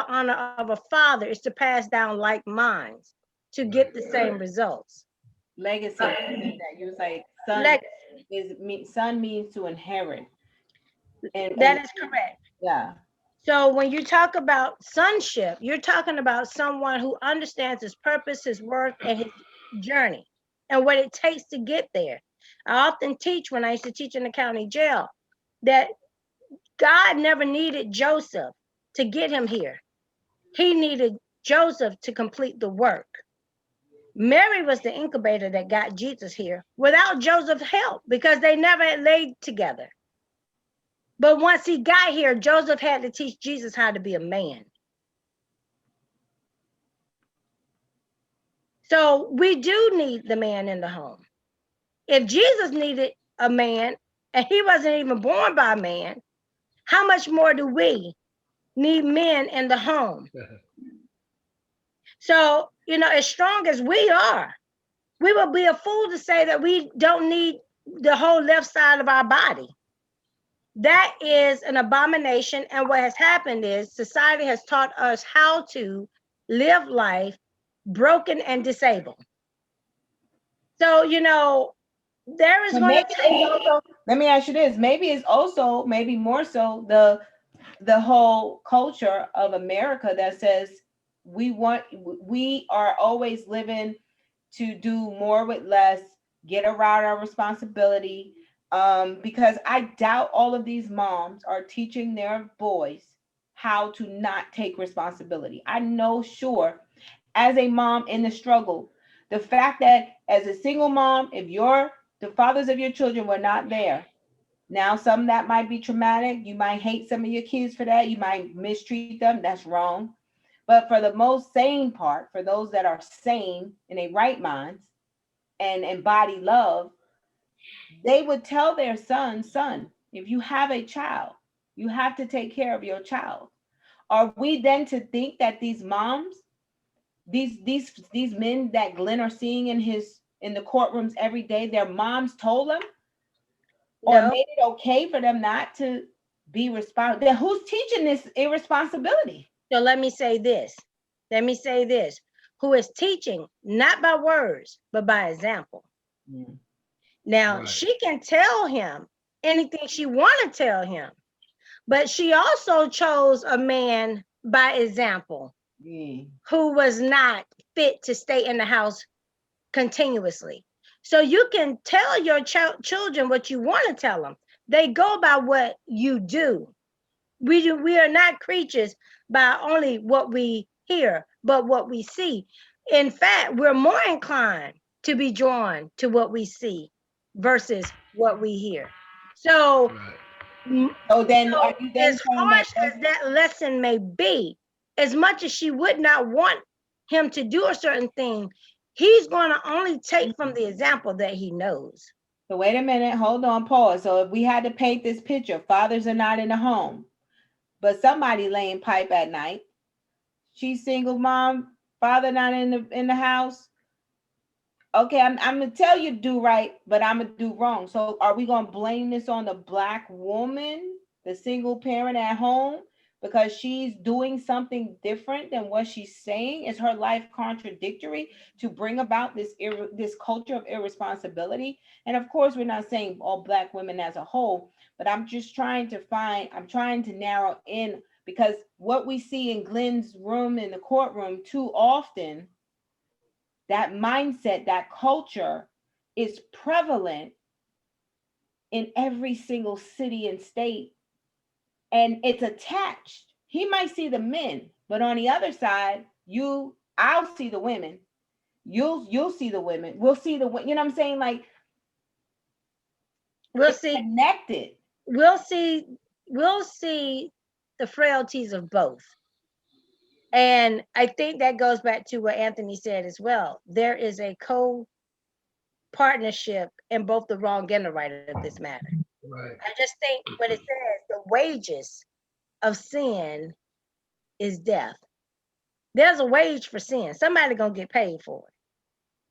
honor of a father, is to pass down like minds to get the same results. Legacy. You said that. You was like, son means to inherit. That is correct. Yeah. So when you talk about sonship, you're talking about someone who understands his purpose, his worth, and his journey, and what it takes to get there. I often teach, when I used to teach in the county jail, that God never needed Joseph to get him here. He needed Joseph to complete the work. Mary was the incubator that got Jesus here without Joseph's help because they never laid together. But once he got here, Joseph had to teach Jesus how to be a man. So we do need the man in the home. If Jesus needed a man and he wasn't even born by a man, how much more do we need men in the home? So, as strong as we are, we would be a fool to say that we don't need the whole left side of our body. That is an abomination. And what has happened is society has taught us how to live life broken and disabled. So, there is So going to maybe take. it's also, let me ask you this. Maybe it's also, maybe more so, the whole culture of America that says we are always living to do more with less, get around our responsibility. Because I doubt all of these moms are teaching their boys how to not take responsibility. I know, sure, as a mom in the struggle, the fact that as a single mom, if the fathers of your children were not there, now some that might be traumatic. You might hate some of your kids for that. You might mistreat them. That's wrong. But for the most sane part, for those that are sane in a right minds and embody love, they would tell their son, if you have a child, you have to take care of your child. Are we then to think that these moms, these men that Glenn are seeing in the courtrooms every day, their moms told them or No. made it okay for them not to be responsible? Then who's teaching this irresponsibility? So let me say this. Let me say this. Who is teaching not by words, but by example. Yeah. Now, Right. she can tell him anything she want to tell him, but she also chose a man by example Yeah. who was not fit to stay in the house continuously. So you can tell your children what you want to tell them. They go by what you do. We are not creatures by only what we hear, but what we see. In fact, we're more inclined to be drawn to what we see versus what we hear. So, Right. So then, so are you then as saying that? harsh as that lesson may be, as much as she would not want him to do a certain thing, he's going to only take from the example that he knows. So wait a minute, hold on, pause. So if we had to paint this picture, fathers are not in the home, but somebody laying pipe at night. She's single mom, father not in the house. Okay, I'm gonna tell you to do right, but I'm gonna do wrong. So are we gonna blame this on the black woman, the single parent at home, because she's doing something different than what she's saying? Is her life contradictory to bring about this culture of irresponsibility? And of course, we're not saying all black women as a whole, but I'm trying to narrow in, because what we see in Glenn's room in the courtroom too often, that mindset, that culture is prevalent in every single city and state, and it's attached. He might see the men, but on the other side, I'll see the women. You'll see the women. We'll see you know what I'm saying? Like, We'll it's see, connected. we'll see, we'll see the frailties of both. And I think that goes back to what Anthony said as well. There is a co-partnership in both the wrong and the right of this matter. Right. I just think what it says, the wages of sin is death. There's a wage for sin. Somebody gonna get paid for it.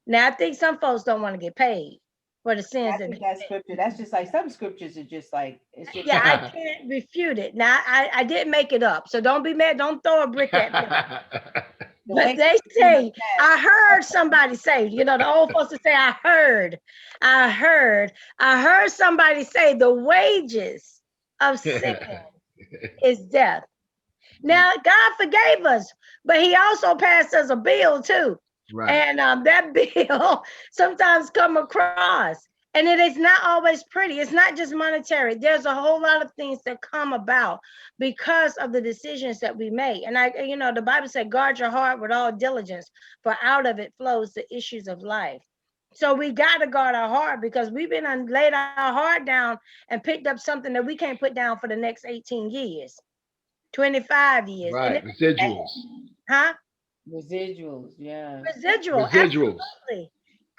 Now I think some folks don't want to get paid for the sins I that think they that did. scripture, that's just like some scriptures are just like, it's just Yeah, I like, can't refute it. Now I didn't make it up, so don't be mad. Don't throw a brick at me. the But way they say, I heard somebody say, the old folks would say, I heard somebody say the wages of sin is death. Now, God forgave us, but he also passed us a bill too. Right. And that bill sometimes come across. And it is not always pretty. It's not just monetary. There's a whole lot of things that come about because of the decisions that we make. And the Bible said, guard your heart with all diligence, for out of it flows the issues of life. So we got to guard our heart, because we've been laid our heart down and picked up something that we can't put down for the next 18 years, 25 years. Right. Residuals. Huh? residuals. Yeah. Residual, Residuals.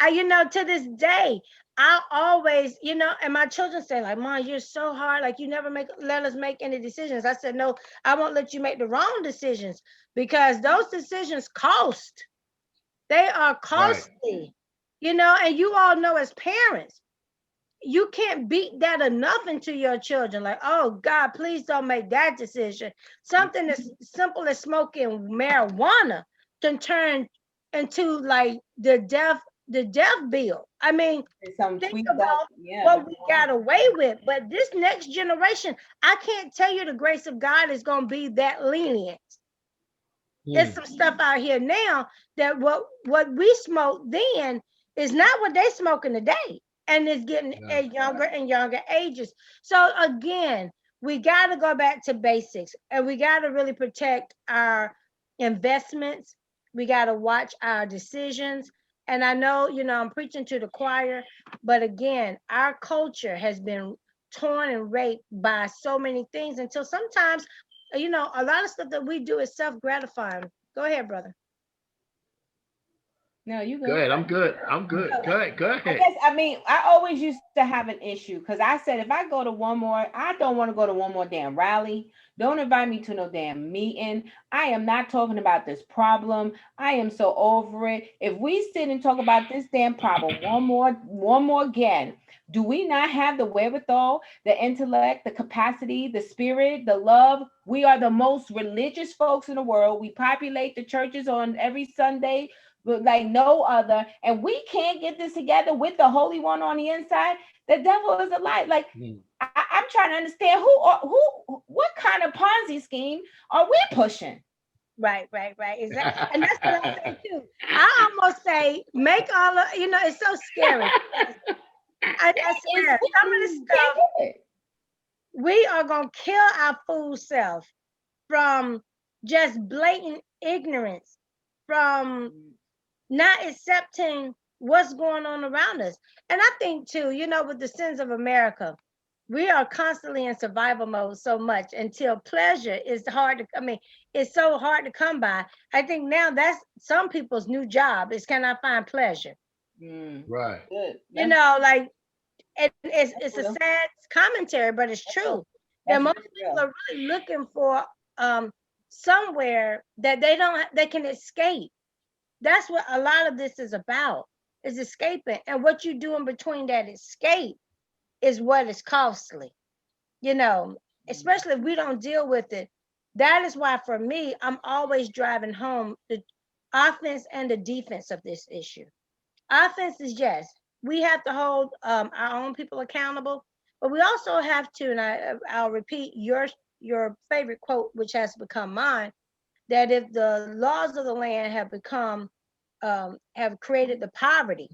absolutely. To this day, I always, and my children say, like, Mom, you're so hard. Like, you never let us make any decisions. I said, no, I won't let you make the wrong decisions, because those decisions cost. They are Right. costly, and you all know as parents, you can't beat that enough into your children. Like, oh God, please don't make that decision. Something as simple as smoking marijuana can turn into like the death bill. I mean, Some think tweaked up, about yeah. what we got away with. But this next generation, I can't tell you the grace of God is going to be that lenient. There's some stuff out here now that what we smoked then is not what they smoking today, and it's getting at younger and younger ages. So again, we got to go back to basics, and we got to really protect our investments. We got to watch our decisions. And I know, I'm preaching to the choir, but again, our culture has been torn and raped by so many things until sometimes, a lot of stuff that we do is self-gratifying. Go ahead, brother. No, you Go good. ahead. I'm good. I'm good. Go ahead. Go ahead. I always used to have an issue because I said if I go to one more, I don't want to go to one more damn rally. Don't invite me to no damn meeting. I am not talking about this problem. I am so over it. If we sit and talk about this damn problem one more again, do we not have the wherewithal, the intellect, the capacity, the spirit, the love? We are the most religious folks in the world. We populate the churches on every Sunday like no other, and we can't get this together with the Holy One on the inside. The devil is a lie. Like I'm trying to understand what kind of Ponzi scheme are we pushing? Right, exactly. And that's what I say too. I almost say make all of, it's so scary. I swear, some of this stuff, we are gonna kill our fool self from just blatant ignorance, from not accepting what's going on around us. And I think too, with the sins of America, we are constantly in survival mode so much until pleasure is it's so hard to come by. I think now that's some people's new job is, can I find pleasure? Right. Good. Like it's a sad commentary, but it's true. That most people are really looking for somewhere that they can escape. That's what a lot of this is about, is escaping. And what you do in between that escape is what is costly, especially if we don't deal with it. That is why, for me, I'm always driving home the offense and the defense of this issue. Offense is, yes, we have to hold our own people accountable, but we also have to, and I'll repeat your favorite quote, which has become mine, that if the laws of the land have created the poverty,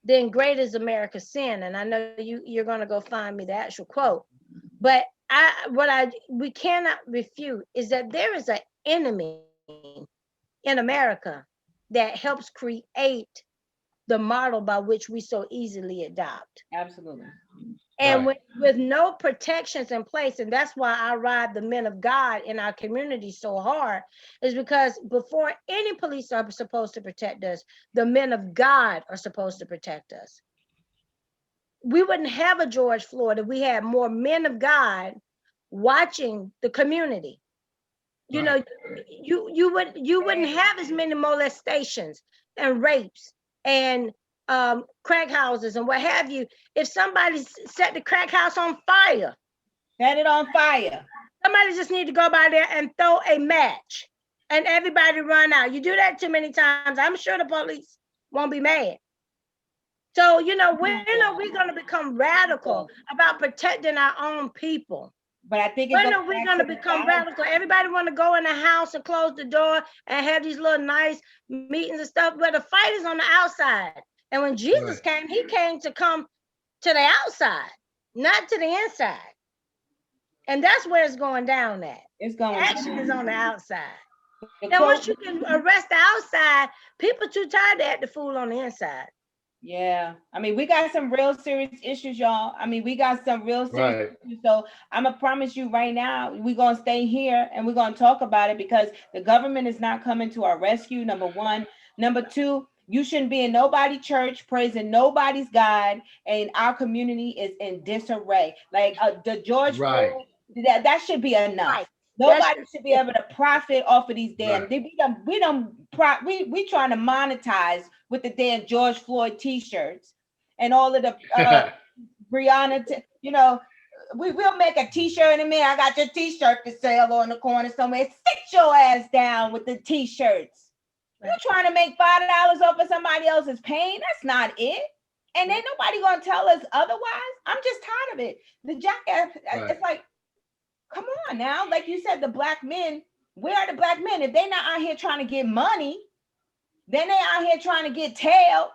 then great is America's sin. And I know you're going to go find me the actual quote, but we cannot refute is that there is an enemy in America that helps create the model by which we so easily adopt. Absolutely. And with no protections in place, and that's why I ride the men of God in our community so hard, is because before any police are supposed to protect us, the men of God are supposed to protect us. We wouldn't have a George Floyd if we had more men of God watching the community. You wouldn't have as many molestations and rapes and crack houses and what have you. If somebody set the crack house on fire, set it on fire. Somebody just need to go by there and throw a match and everybody run out. You do that too many times, I'm sure the police won't be mad. So, when are we going to become radical about protecting our own people? But I think when are we going to become radical? Everybody want to go in the house and close the door and have these little nice meetings and stuff, but the fight is on the outside. And when Jesus came, he came to come to the outside, not to the inside. And that's where it's going down at. Action is on the outside. Now, once you can arrest the outside, people too tired to act the fool on the inside. Yeah. We got some real serious issues, y'all. We got some real serious issues. So I'm going to promise you right now, we're going to stay here and we're going to talk about it because the government is not coming to our rescue, number one. Number two, you shouldn't be in nobody's church praising nobody's God, and our community is in disarray. Like the George Floyd, that should be enough. Nobody should be able to profit off of these damn. We done we trying to monetize with the damn George Floyd t-shirts and all of the Brianna, we will make a t-shirt in a minute. I got your t-shirt for sale on the corner somewhere. Sit your ass down with the t-shirts. You're trying to make $5 off of somebody else's pain. That's not it. And ain't nobody gonna tell us otherwise. I'm just tired of it. The jackass, it's like, come on now. Like you said, the black men, where are the black men? If they're not out here trying to get money, then they out here trying to get tailed.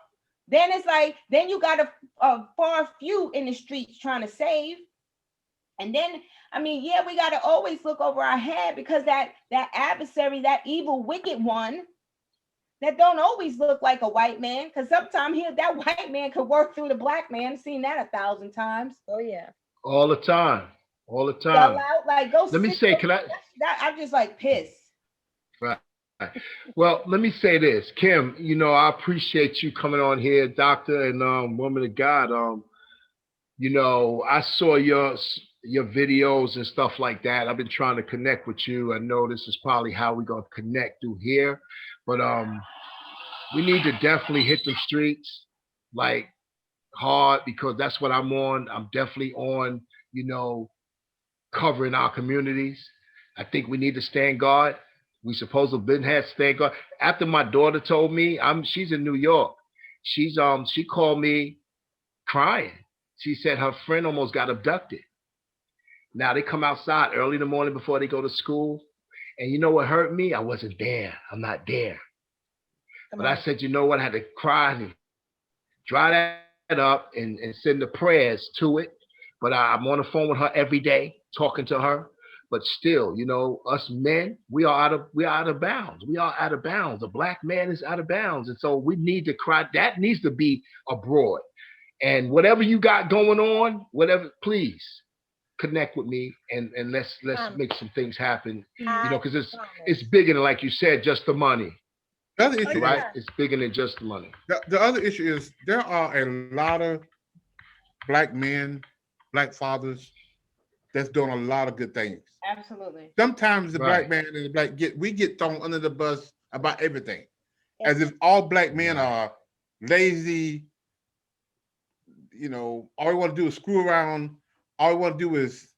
Then it's like, then you got a far few in the streets trying to save. And then, I mean, yeah, we got to always look over our head because that adversary, that evil, wicked one, that don't always look like a white man, because sometimes that white man could work through the black man. I've seen that 1,000 times. Oh yeah. All the time. All the time. Sell out, like, go. Let me say, I'm just like pissed. Right. Well, let me say this, Kim. I appreciate you coming on here, doctor and woman of God. I saw your videos and stuff like that. I've been trying to connect with you. I know this is probably how we're gonna connect through here, but we need to definitely hit the streets like hard, because that's what I'm on. I'm definitely on, covering our communities. I think we need to stand guard. We supposed to have been had stand guard. After my daughter told me, she's in New York. She called me crying. She said her friend almost got abducted. Now they come outside early in the morning before they go to school. And you know what hurt me? I wasn't there. I'm not there. But I said, you know what? I had to cry and dry that up and send the prayers to it. But I'm on the phone with her every day, talking to her. But still, us men, we are out of bounds. We are out of bounds. A black man is out of bounds. And so we need to cry. That needs to be abroad. And whatever you got going on, please connect with me and let's make some things happen. Because it's bigger than, like you said, just the money. The other issue, right? It's bigger than just the money. The other issue is there are a lot of black men, black fathers that's doing a lot of good things. Absolutely. Sometimes the black man and the black we get thrown under the bus about everything, as if all black men are lazy. All we want to do is screw around. All we want to do is,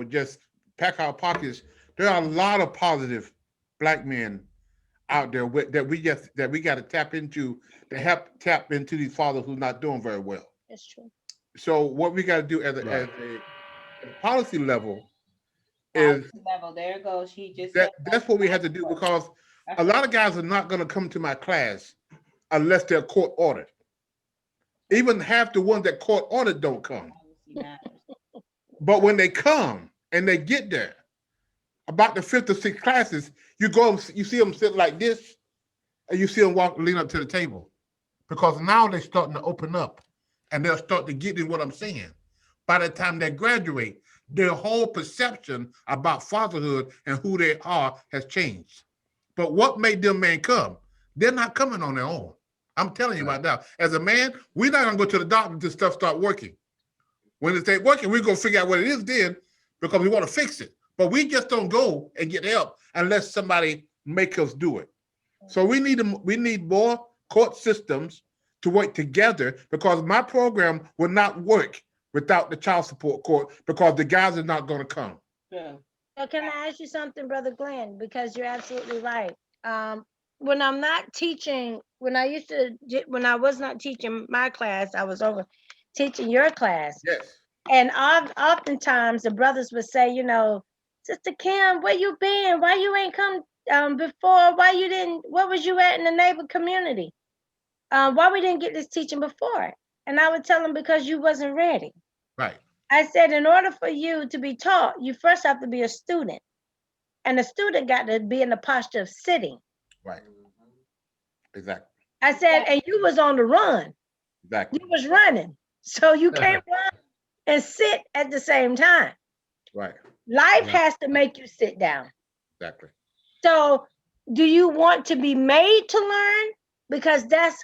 just pack our pockets. There are a lot of positive black men out there that we got to tap into to help tap into these fathers who's not doing very well. That's true. So what we got to do as a policy level is there it goes. That's what we have to do, because a lot of guys are not going to come to my class unless they're court ordered. Even half the ones that court ordered don't come. But when they come and they get there, about the 5th or 6th classes, you see them sit like this, and you see them lean up to the table, because now they're starting to open up, and they'll start to get in what I'm saying. By the time they graduate, their whole perception about fatherhood and who they are has changed. But what made them men come? They're not coming on their own. I'm telling you right now. As a man, we're not gonna go to the doctor until stuff start working. When it ain't working, we're gonna figure out what it is then, because we want to fix it. But we just don't go and get help unless somebody make us do it. So we need more court systems to work together, because my program will not work without the child support court, because the guys are not going to come. Yeah. So can I ask you something, Brother Glenn? Because you're absolutely right. When I'm not teaching, when I was not teaching my class, I was over teaching your class. Yes. And oftentimes the brothers would say, Sister Kim, where you been? Why you ain't come before? What was you at in the neighbor community? Why we didn't get this teaching before? And I would tell them, because you wasn't ready. Right. I said, in order for you to be taught, you first have to be a student. And the student got to be in the posture of sitting. Right. Exactly. I said, and you was on the run. Exactly. You was running. So you can't run and sit at the same time. Right. Life has to make you sit down. Exactly. So do you want to be made to learn? Because that's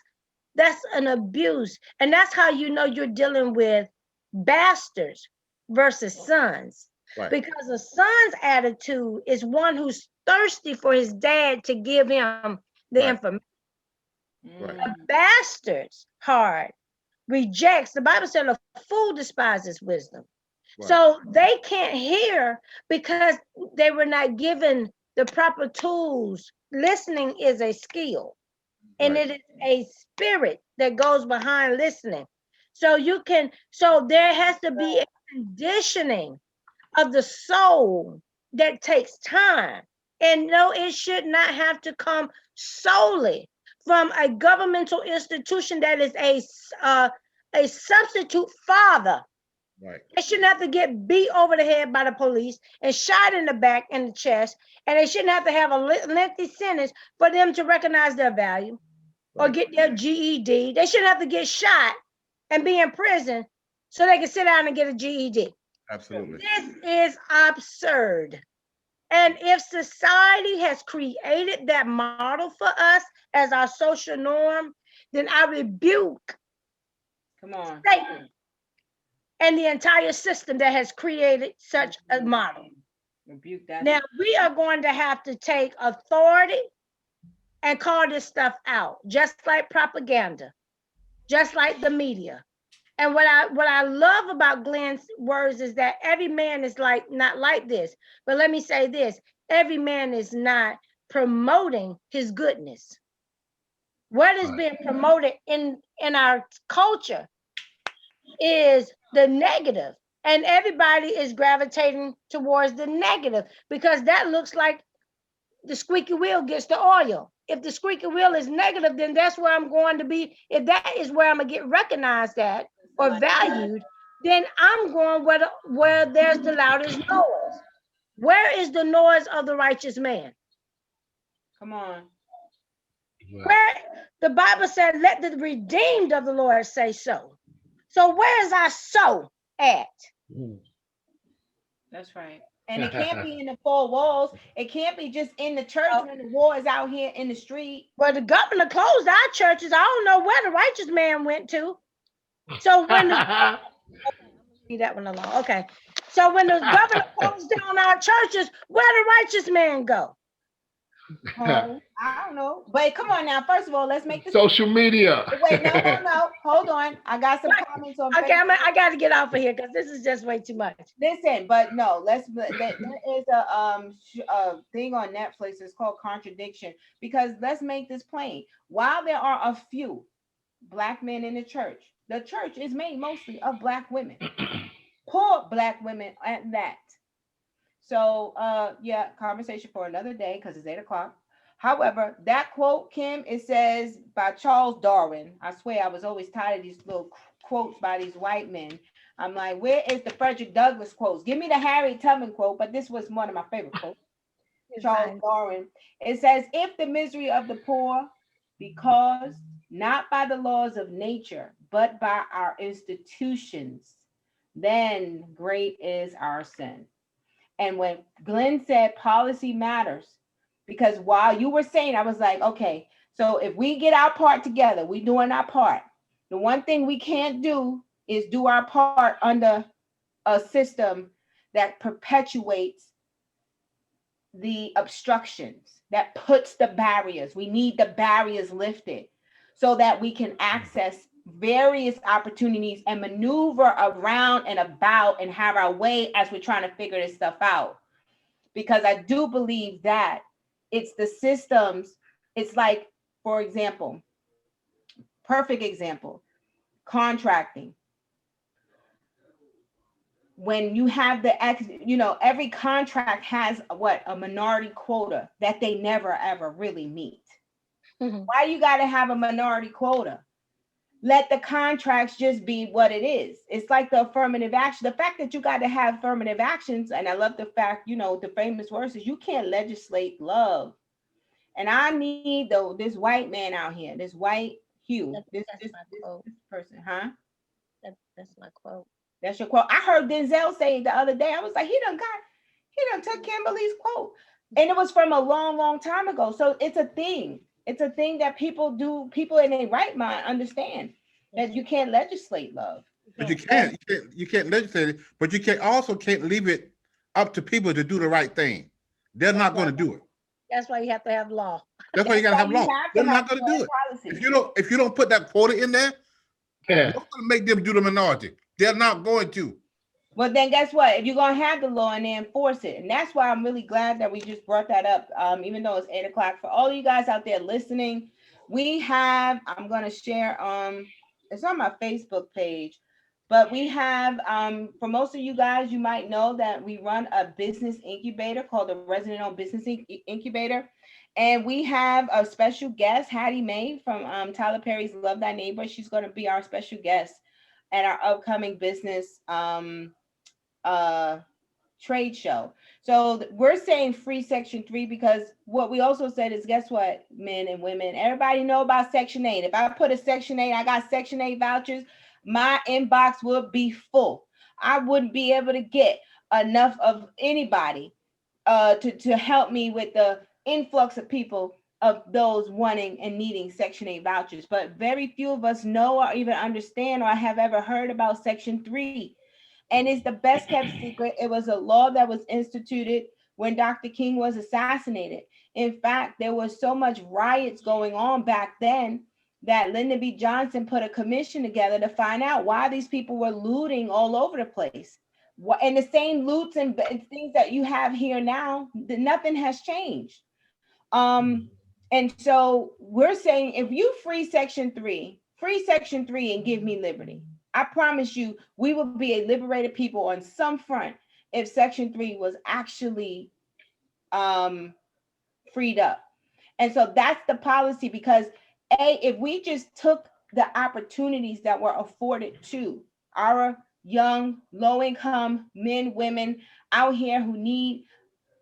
an abuse. And that's how you know you're dealing with bastards versus sons. Right. Because a son's attitude is one who's thirsty for his dad to give him the Right. information. Right. A bastard's heart rejects. The Bible said a fool despises wisdom. Right. So they can't hear because they were not given the proper tools. Listening is a skill, and Right. it is a spirit that goes behind listening. So there has to be a conditioning of the soul that takes time. And no, it should not have to come solely from a governmental institution that is a substitute father. Right. They shouldn't have to get beat over the head by the police and shot in the back and the chest. And they shouldn't have to have a lengthy sentence for them to recognize their value or Right. get their GED. They shouldn't have to get shot and be in prison so they can sit down and get a GED. Absolutely. This is absurd. And if society has created that model for us as our social norm, then I rebuke Come on. Satan and the entire system that has created such a model. Rebuke that. Now, we are going to have to take authority and call this stuff out, just like propaganda, just like the media. And what I love about Glenn's words is that every man is not like this. But let me say this, every man is not promoting his goodness. What is being promoted in our culture is the negative. And everybody is gravitating towards the negative because that looks like the squeaky wheel gets the oil. If the squeaky wheel is negative, then that's where I'm going to be. If that is where I'm going to get recognized at or valued, then I'm going where there's the loudest noise. Where is the noise of the righteous man? Come on. Where the Bible said, let the redeemed of the Lord say so. So where is our so at? That's right. And it can't be in the four walls. It can't be just in the church when the war is out here in the street. Well, the governor closed our churches. I don't know where the righteous man went to. So when leave that one alone. Okay. So when the governor closed down our churches, where the righteous man go? I don't know. But come on now. First of all, let's make this social media. Wait, no. Hold on. I got some comments on Okay, I got to get off of here because this is just way too much. Listen, but no, there is a thing on Netflix. It's called Contradiction, because let's make this plain. While there are a few Black men in the church is made mostly of Black women, poor Black women at that. So yeah, conversation for another day because it's 8:00. However, that quote, Kim, it says by Charles Darwin. I swear I was always tired of these little quotes by these white men. I'm like, where is the Frederick Douglass quotes? Give me the Harriet Tubman quote, but this was one of my favorite quotes. Charles Darwin. It says, if the misery of the poor be caused not by the laws of nature, but by our institutions, then great is our sin. And when Glenn said policy matters, because while you were saying, I was like, okay, so if we get our part together, we doing our part. The one thing we can't do is do our part under a system that perpetuates the obstructions, that puts the barriers. We need the barriers lifted so that we can access various opportunities and maneuver around and about and have our way as we're trying to figure this stuff out. Because I do believe that it's the systems. It's like, for example, perfect example, contracting. When you have every contract has a minority quota that they never ever really meet. Mm-hmm. Why you got to have a minority quota? Let the contracts just be what it is. It's like the affirmative action. The fact that you got to have affirmative actions, and I love the fact, the famous words is you can't legislate love. And I need this white man out here, this white Hugh, this person, huh? That's my quote. That's your quote. I heard Denzel say the other day. I was like, he done took Kimberly's quote, and it was from a long, long time ago. So it's a thing. It's a thing that people do. People in their right mind understand that you can't legislate love. But you can't legislate it. But you can't leave it up to people to do the right thing. They're not going to do it. That's why you have to have law. That's why you That's gotta why have you law. have They're to have not gonna law do and it. policy. If you don't put that quota in there, Yeah. what's gonna make them do the minority? They're not going to. Well, then guess what? If you're gonna have the law and they enforce it, and that's why I'm really glad that we just brought that up. Even though it's 8 o'clock, for all of you guys out there listening, we have. I'm gonna share. It's on my Facebook page, but we have. For most of you guys, you might know that we run a business incubator called the Resident-Owned Business Incubator, and we have a special guest, Hattie Mae from Tyler Perry's Love Thy Neighbor. She's gonna be our special guest at our upcoming business. Uh trade show. So we're saying free Section 3 because what we also said is, guess what, men and women, everybody know about Section 8. If I put a Section 8, I got Section 8 vouchers, my inbox would be full. I wouldn't be able to get enough of anybody to help me with the influx of people of those wanting and needing Section 8 vouchers. But very few of us know or even understand or have ever heard about Section 3. And it's the best kept secret. It was a law that was instituted when Dr. King was assassinated. In fact, there was so much riots going on back then that Lyndon B. Johnson put a commission together to find out why these people were looting all over the place. And the same loots and things that you have here now, nothing has changed. And so we're saying if you free Section 3 and give me liberty. I promise you, we will be a liberated people on some front if Section 3 was actually um, freed up. And so that's the policy because if we just took the opportunities that were afforded to our young, low income men, women out here who need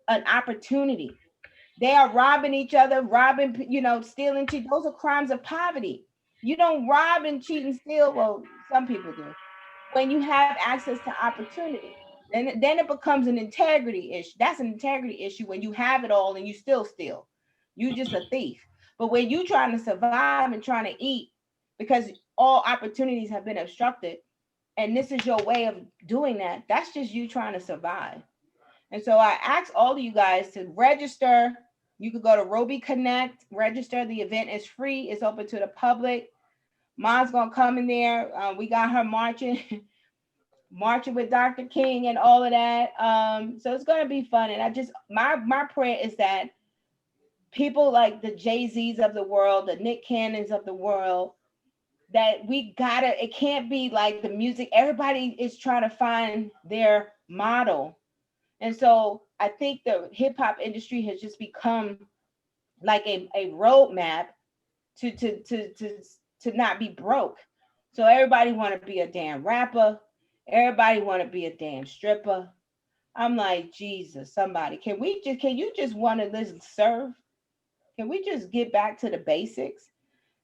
an opportunity. They are robbing each other, stealing, cheat. Those are crimes of poverty. You don't rob and cheat and steal. Well, some people do when you have access to opportunity. And then it becomes an integrity issue. That's an integrity issue when you have it all and you still steal. You just a thief. But when you trying to survive and trying to eat because all opportunities have been obstructed, and this is your way of doing that, that's just you trying to survive. And so I ask all of you guys to register. You could go to Roby Connect, register. The event is free. It's open to the public. Mom's gonna come in there. We got her marching, marching with Dr. King and all of that. So it's gonna be fun. And I just my prayer is that people like the Jay-Z's of the world, the Nick Cannons of the world, that we gotta, it can't be like the music. Everybody is trying to find their model. And so I think the hip hop industry has just become like a roadmap to not be broke. So everybody want to be a damn rapper. Everybody want to be a damn stripper. I'm like, Jesus, somebody, can you just want to listen, serve? Can we just get back to the basics?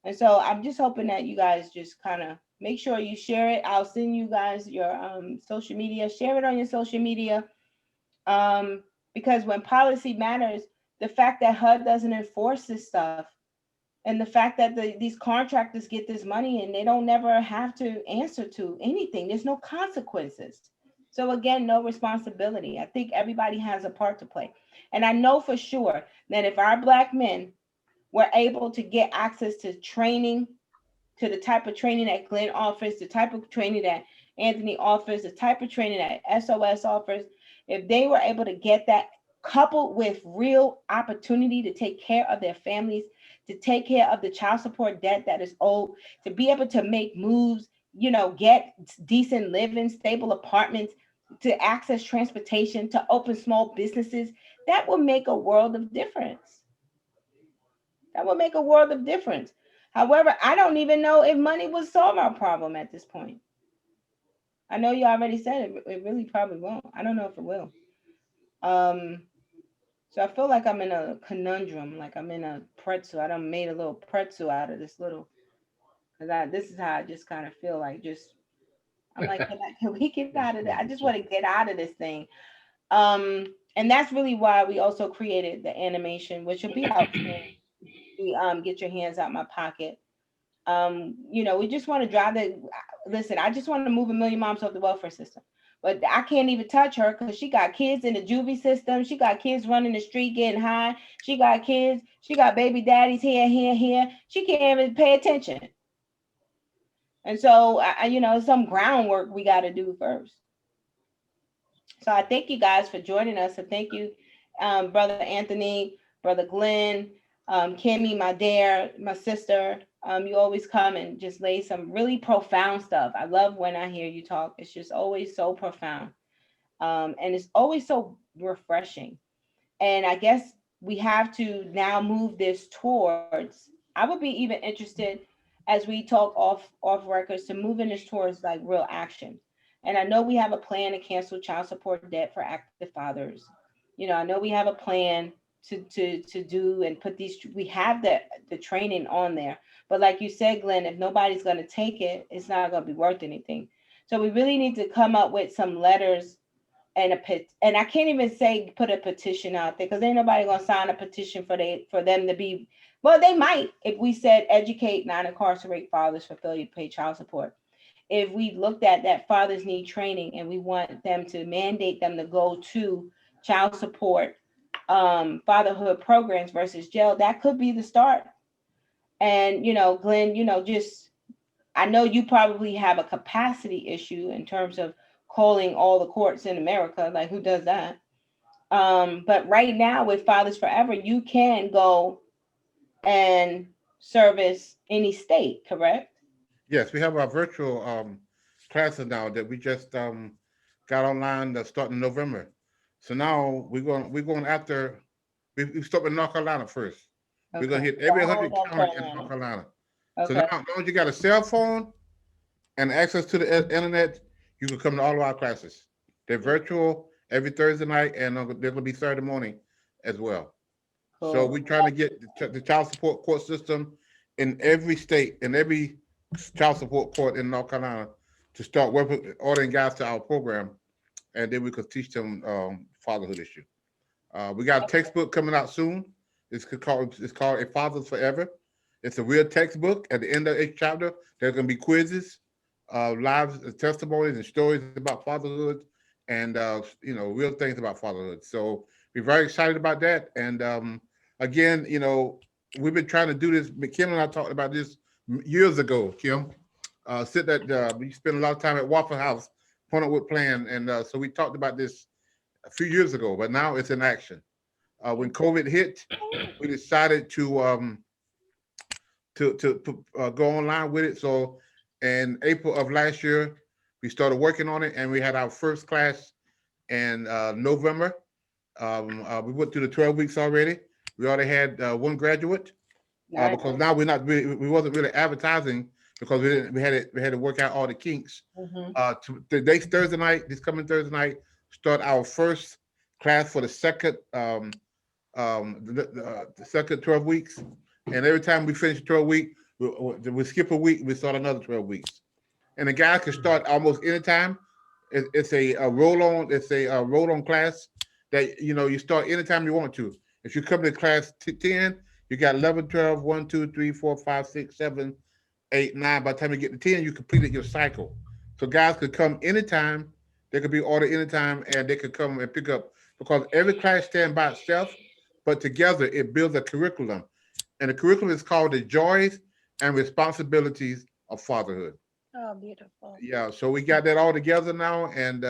And so I'm just hoping that you guys just kind of make sure you share it. I'll send you guys your social media. Share it on your social media. Because when policy matters, the fact that HUD doesn't enforce this stuff and the fact that these contractors get this money and they don't never have to answer to anything, there's no consequences. So again, no responsibility. I think everybody has a part to play. And I know for sure that if our Black men were able to get access to training, to the type of training that Glenn offers, the type of training that Anthony offers, the type of training that SOS offers, if they were able to get that coupled with real opportunity to take care of their families, to take care of the child support debt that is owed, to be able to make moves, get decent living, stable apartments, to access transportation, to open small businesses, that will make a world of difference. That will make a world of difference. However, I don't even know if money will solve our problem at this point. I know you already said it really probably won't. I don't know if it will. Um, so I feel like I'm in a conundrum, like I'm in a pretzel. I done made a little pretzel out of this little, because this is how I just kind of feel like I'm like, can we get out of that? I just want to get out of this thing. And that's really why we also created the animation, which will be out soon. Get your hands out my pocket. We just want to drive the listen. I just want to move 1 million moms off the welfare system. but I can't even touch her because she got kids in the juvie system. She got kids running the street getting high. She got kids. She got baby daddies here, here, here. She can't even pay attention. And so, some groundwork we got to do first. So I thank you guys for joining us. And thank you, Brother Anthony, Brother Glenn, Kimmy, my dear, my sister. You always come and just lay some really profound stuff. I love when I hear you talk. It's just always so profound. And it's always so refreshing. And I guess we have to now move this towards, I would be even interested as we talk off records to moving this towards like real action. And I know we have a plan to cancel child support debt for active fathers. I know we have a plan to do and put these, we have the training on there. But like you said, Glenn, if nobody's going to take it, it's not going to be worth anything. So we really need to come up with some letters and and I can't even say put a petition out there because ain't nobody gonna sign a petition for them to be. Well, they might if we said educate non-incarcerate fathers for failure to pay child support. If we looked at that fathers need training and we want them to mandate them to go to child support fatherhood programs versus jail, that could be the start. And Glenn, just I know you probably have a capacity issue in terms of calling all the courts in America. Like, who does that? But right now with Fathers Forever, you can go and service any state, correct? Yes, we have our virtual classes now that we just got online starting in November. So now we're going after we start with North Carolina first. We're gonna hit every 100 county in North Carolina. So now, as long as you got a cell phone and access to the internet, you can come to all of our classes. They're virtual every Thursday night, and they're gonna be Saturday morning as well. Cool. So we're trying to get the child support court system in every state, in every child support court in North Carolina, to start working, ordering guys to our program, and then we could teach them fatherhood issue. We got a textbook coming out soon. It's called A Father's Forever. It's a real textbook. At the end of each chapter, there's going to be quizzes, live testimonies, and stories about fatherhood, and real things about fatherhood. So we're very excited about that. And again, we've been trying to do this. Kim and I talked about this years ago. Kim, we spent a lot of time at Waffle House, Pointwood Plan, and so we talked about this a few years ago. But now it's in action. When COVID hit, we decided to go online with it. So in April of last year, we started working on it, and we had our first class in November. We went through the 12 weeks already. We already had one graduate because now we wasn't really advertising because we had to work out all the kinks. Today's Thursday night, this coming Thursday night, start our first class for the second the second 12 weeks. And every time we finish 12 weeks, we skip a week, we start another 12 weeks. And the guys can start almost anytime. It's a roll-on, roll-on class that you start anytime you want to. If you come to class 10, you got 11, 12, 1, 2, 3, 4, 5, 6, 7, 8, 9. By the time you get to 10, you completed your cycle. So guys could come anytime, they could be ordered anytime, and they could come and pick up, because every class stands by itself, but together it builds a curriculum. And the curriculum is called The Joys and Responsibilities of Fatherhood. Oh, beautiful. Yeah, so we got that all together now, and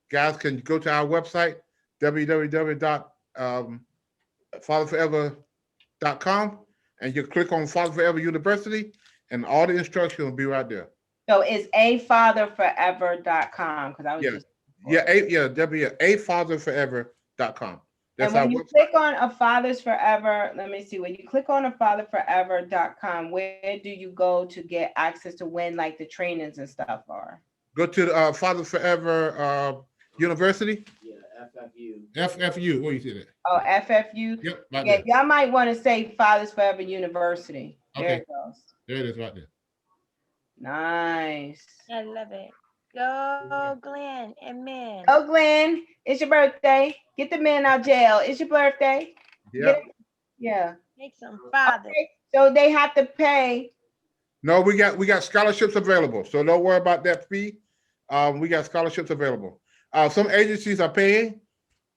guys can go to our website, www.fatherforever.com, and you click on Father Forever University, and all the instruction will be right there. So it's afatherforever.com, because I was just afatherforever.com. That's and when you click on A Father's Forever, let me see. When you click on afatherforever.com, where do you go to get access to when like the trainings and stuff are? Go to the Father Forever University. Yeah, FFU. FFU. Where you see that? Oh, FFU. Yep. Right Yeah, there. y'all might want to say Fathers Forever University. There Okay. it goes. There it is, right there. Nice. I love it. Go, Glenn. Amen. Oh, Glenn, it's your birthday. Get the man out of jail. It's your birthday. Yeah. Yeah. Make some fathers. Okay. So they have to pay. No, we got scholarships available, so don't worry about that fee. We got scholarships available. Some agencies are paying,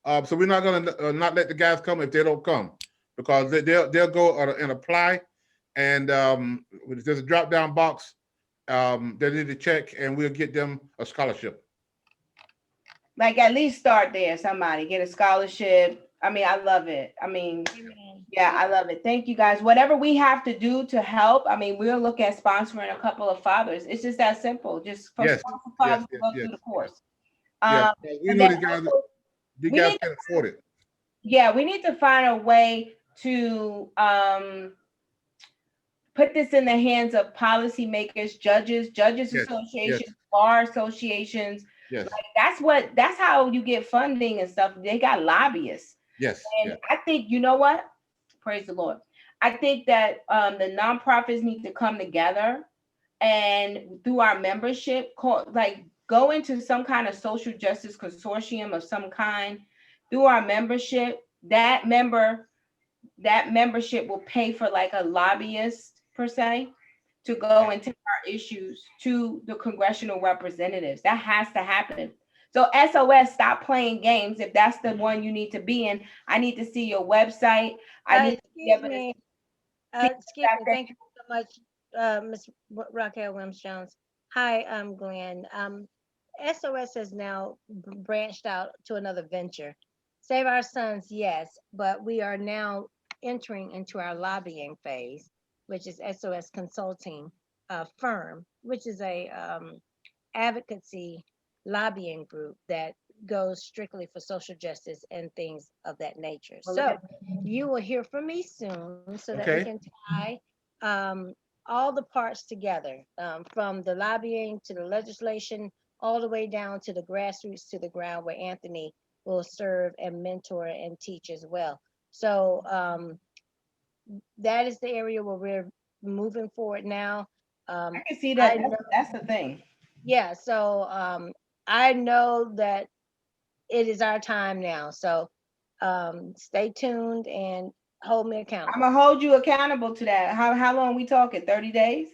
so we're not gonna not let the guys come if they don't come, because they'll go and apply, and there's a drop down box. They need to check, and we'll get them a scholarship. Like at least start there. Somebody get a scholarship. I mean, I love it. I mean, Amen. yeah, I love it. Thank you guys. Whatever we have to do to help, I mean, we'll look at sponsoring a couple of fathers. It's just that simple. Just for Yes, sponsor yes, fathers to yes, go yes, through the yes, course. yes. Um, We and know then these guys. also These we guys need to, can't afford it. yeah, we need to find a way to put this in the hands of policymakers, judges Yes, yes, associations, bar associations. yes, Like that's how you get funding and stuff. They got lobbyists. yes, And yes. I think, you know what? Praise the Lord. I think that the nonprofits need to come together and through our membership, like go into some kind of social justice consortium of some kind through our membership. That membership will pay for like a lobbyist per se to go and take our issues to the congressional representatives. That has to happen. So SOS, stop playing games. If that's the one you need to be in, I need to see your website. I need to be Excuse able to me. see Excuse that me. thing. Thank you so much, Ms. Raquel Williams Jones. Hi, I'm Glenn. SOS has now branched out to another venture. Save Our Sons, yes, but we are now entering into our lobbying phase, which is SOS Consulting Firm, which is a advocacy lobbying group that goes strictly for social justice and things of that nature. Well, look So at you will hear from me soon so that we Okay. can tie um, all the parts together, from the lobbying to the legislation, all the way down to the grassroots to the ground, where Anthony will serve and mentor and teach as well. So that is the area where we're moving forward now. I Um, can see that. I know, That's the thing. yeah. So I know that it is our time now. So stay tuned and hold me I'm accountable. gonna hold you accountable to that. How long we talking? 30 days?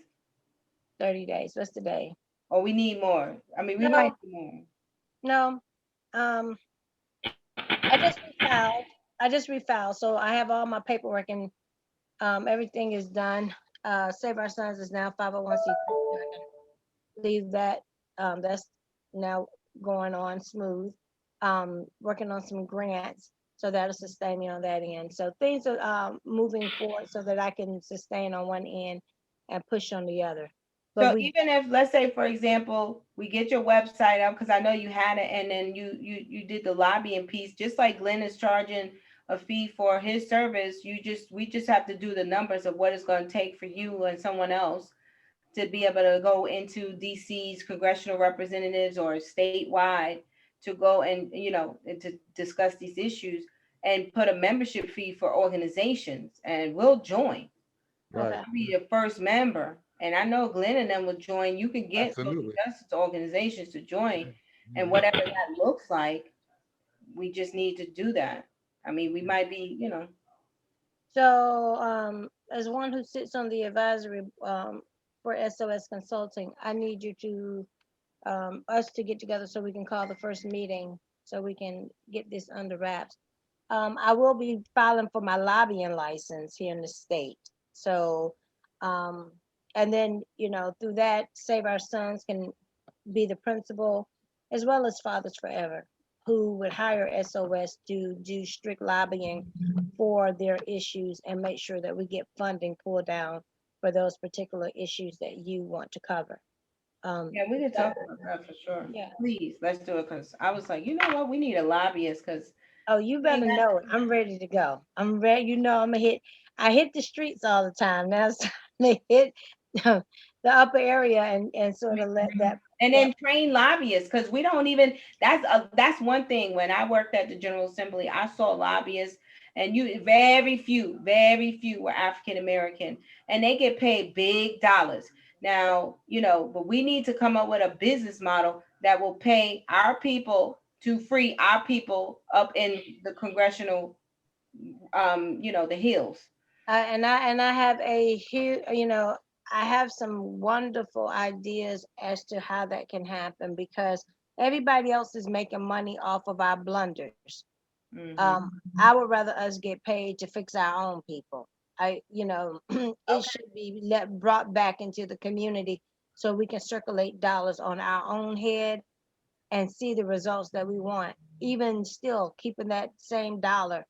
30 days. What's the day? Or we need more? I mean, we might No, need more. no. Um, I just refiled. I just refiled. So I have all my paperwork and everything is done. Save Our Sons is now 501c3. So I can leave that. That's now going on smooth. Working on some grants, so that'll sustain me on that end. So things are moving forward so that I can sustain on one end and push on the other. But So we, even if, let's say, for example, we get your website up because I know you had it, and then you did the lobbying piece, just like Glenn is charging a fee for his service. We just have to do the numbers of what it's going to take for you and someone else to be able to go into DC's congressional representatives or statewide to go and and to discuss these issues and put a membership fee for organizations, and we'll join. Right. okay. I'll be the first member. And I know Glenn and them will join. You can get social Absolutely. justice organizations to join. And Mhm. whatever that looks like, we just need to do that. I mean, we might be, So as one who sits on the advisory for SOS Consulting, I need you to us to get together so we can call the first meeting so we can get this under wraps. I will be filing for my lobbying license here in the state. So, um, and then, through that, Save Our Sons can be the principal, as well as Fathers Forever, who would hire SOS to do strict lobbying for their issues and make sure that we get funding pulled down for those particular issues that you want to cover. yeah, we can So, talk about that for sure. yeah. Please, let's do it. Because I was like, you know what? We need a lobbyist because Oh, you we ain't better got know it. I'm ready to go. I'm ready. I'm gonna hit. I hit the streets all the time. Now it's time to hit the upper area and sort of let and that. then train lobbyists because we don't even that's one thing. When I worked at the General Assembly, I saw lobbyists, and you very few were African American, and they get paid big dollars. Now, but we need to come up with a business model that will pay our people to free our people up in the congressional the hills. And I have a huge. I have some wonderful ideas as to how that can happen because everybody else is making money off of our blunders. I would rather us get paid to fix our own people. It should be brought back into the community so we can circulate dollars on our own head and see the results that we want. Even still keeping that same dollar,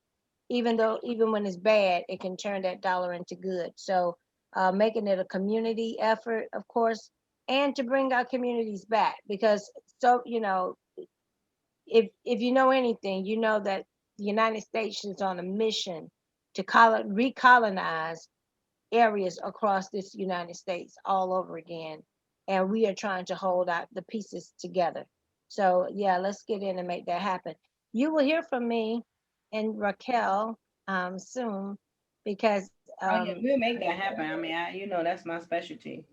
even when it's bad, it can turn that dollar into good. So making it a community effort, of course, and to bring our communities back because if you know anything, you know that the United States is on a mission to recolonize areas across this United States all over again. And we are trying to hold out the pieces together. So yeah, let's get in and make that happen. You will hear from me and Raquel soon because Oh yeah, we'll make that happen. I mean, that's my specialty.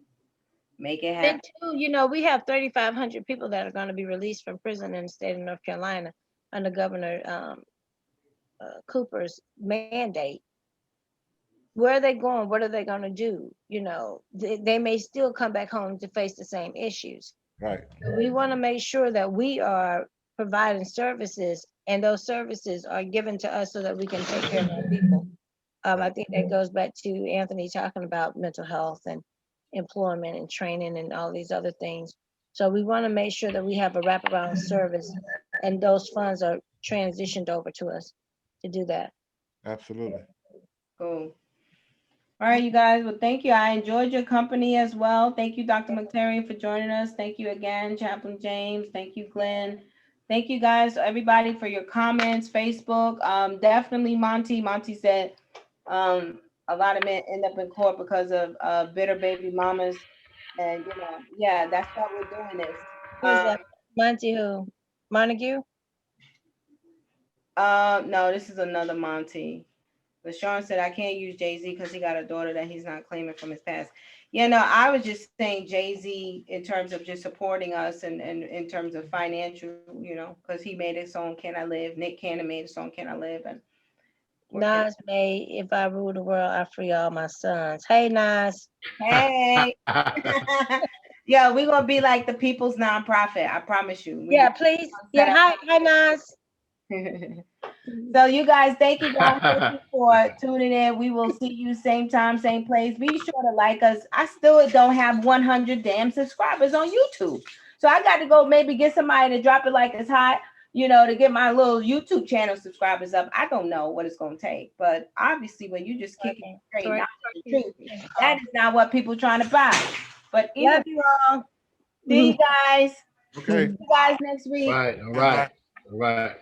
Make it and happen. two, we have 3,500 people that are going to be released from prison in the state of North Carolina under Governor Cooper's mandate. Where are they going? What are they going to do? They may still come back home to face the same issues. Right. We want to make sure that we are providing services and those services are given to us so that we can take care of our people. I think that goes back to Anthony talking about mental health and employment and training and all these other things. So we want to make sure that we have a wraparound service and those funds are transitioned over to us to do that. Absolutely. Cool. All right, you guys. Well, thank you. I enjoyed your company as well. Thank you, Dr. McTerry, for joining us. Thank you again, Chaplain James. Thank you, Glenn. Thank you guys, everybody, for your comments. Facebook. Definitely Monty. Monty said a lot of men end up in court because of bitter baby mamas. And yeah, that's why we're doing this. Who's that? Monty who? Montague? No, this is another Monty. LaShawn said, I can't use Jay-Z because he got a daughter that he's not claiming from his past. Yeah, no, I was just saying Jay-Z in terms of just supporting us and in terms of financial, because he made his song, Can I Live? Nick Cannon made a song, Can I Live? And Nas made If I Rule the World, I Free All My Sons. Hey, Nas. Hey. Yeah, we're going to be like the people's nonprofit. I promise you. Yeah, please. Yeah, hi, Nas. So you guys, thank you guys for tuning in. We will see you same time, same place. Be sure to like us. I still don't have 100 damn subscribers on YouTube. So I got to go maybe get somebody to drop it like it's hot, to get my little YouTube channel subscribers up. I don't know what it's going to take. But obviously, when you just kick it straight down to the truth, that is not what people trying to buy. But love you all. See you guys. Okay. See you guys next week. Right. All right. All right.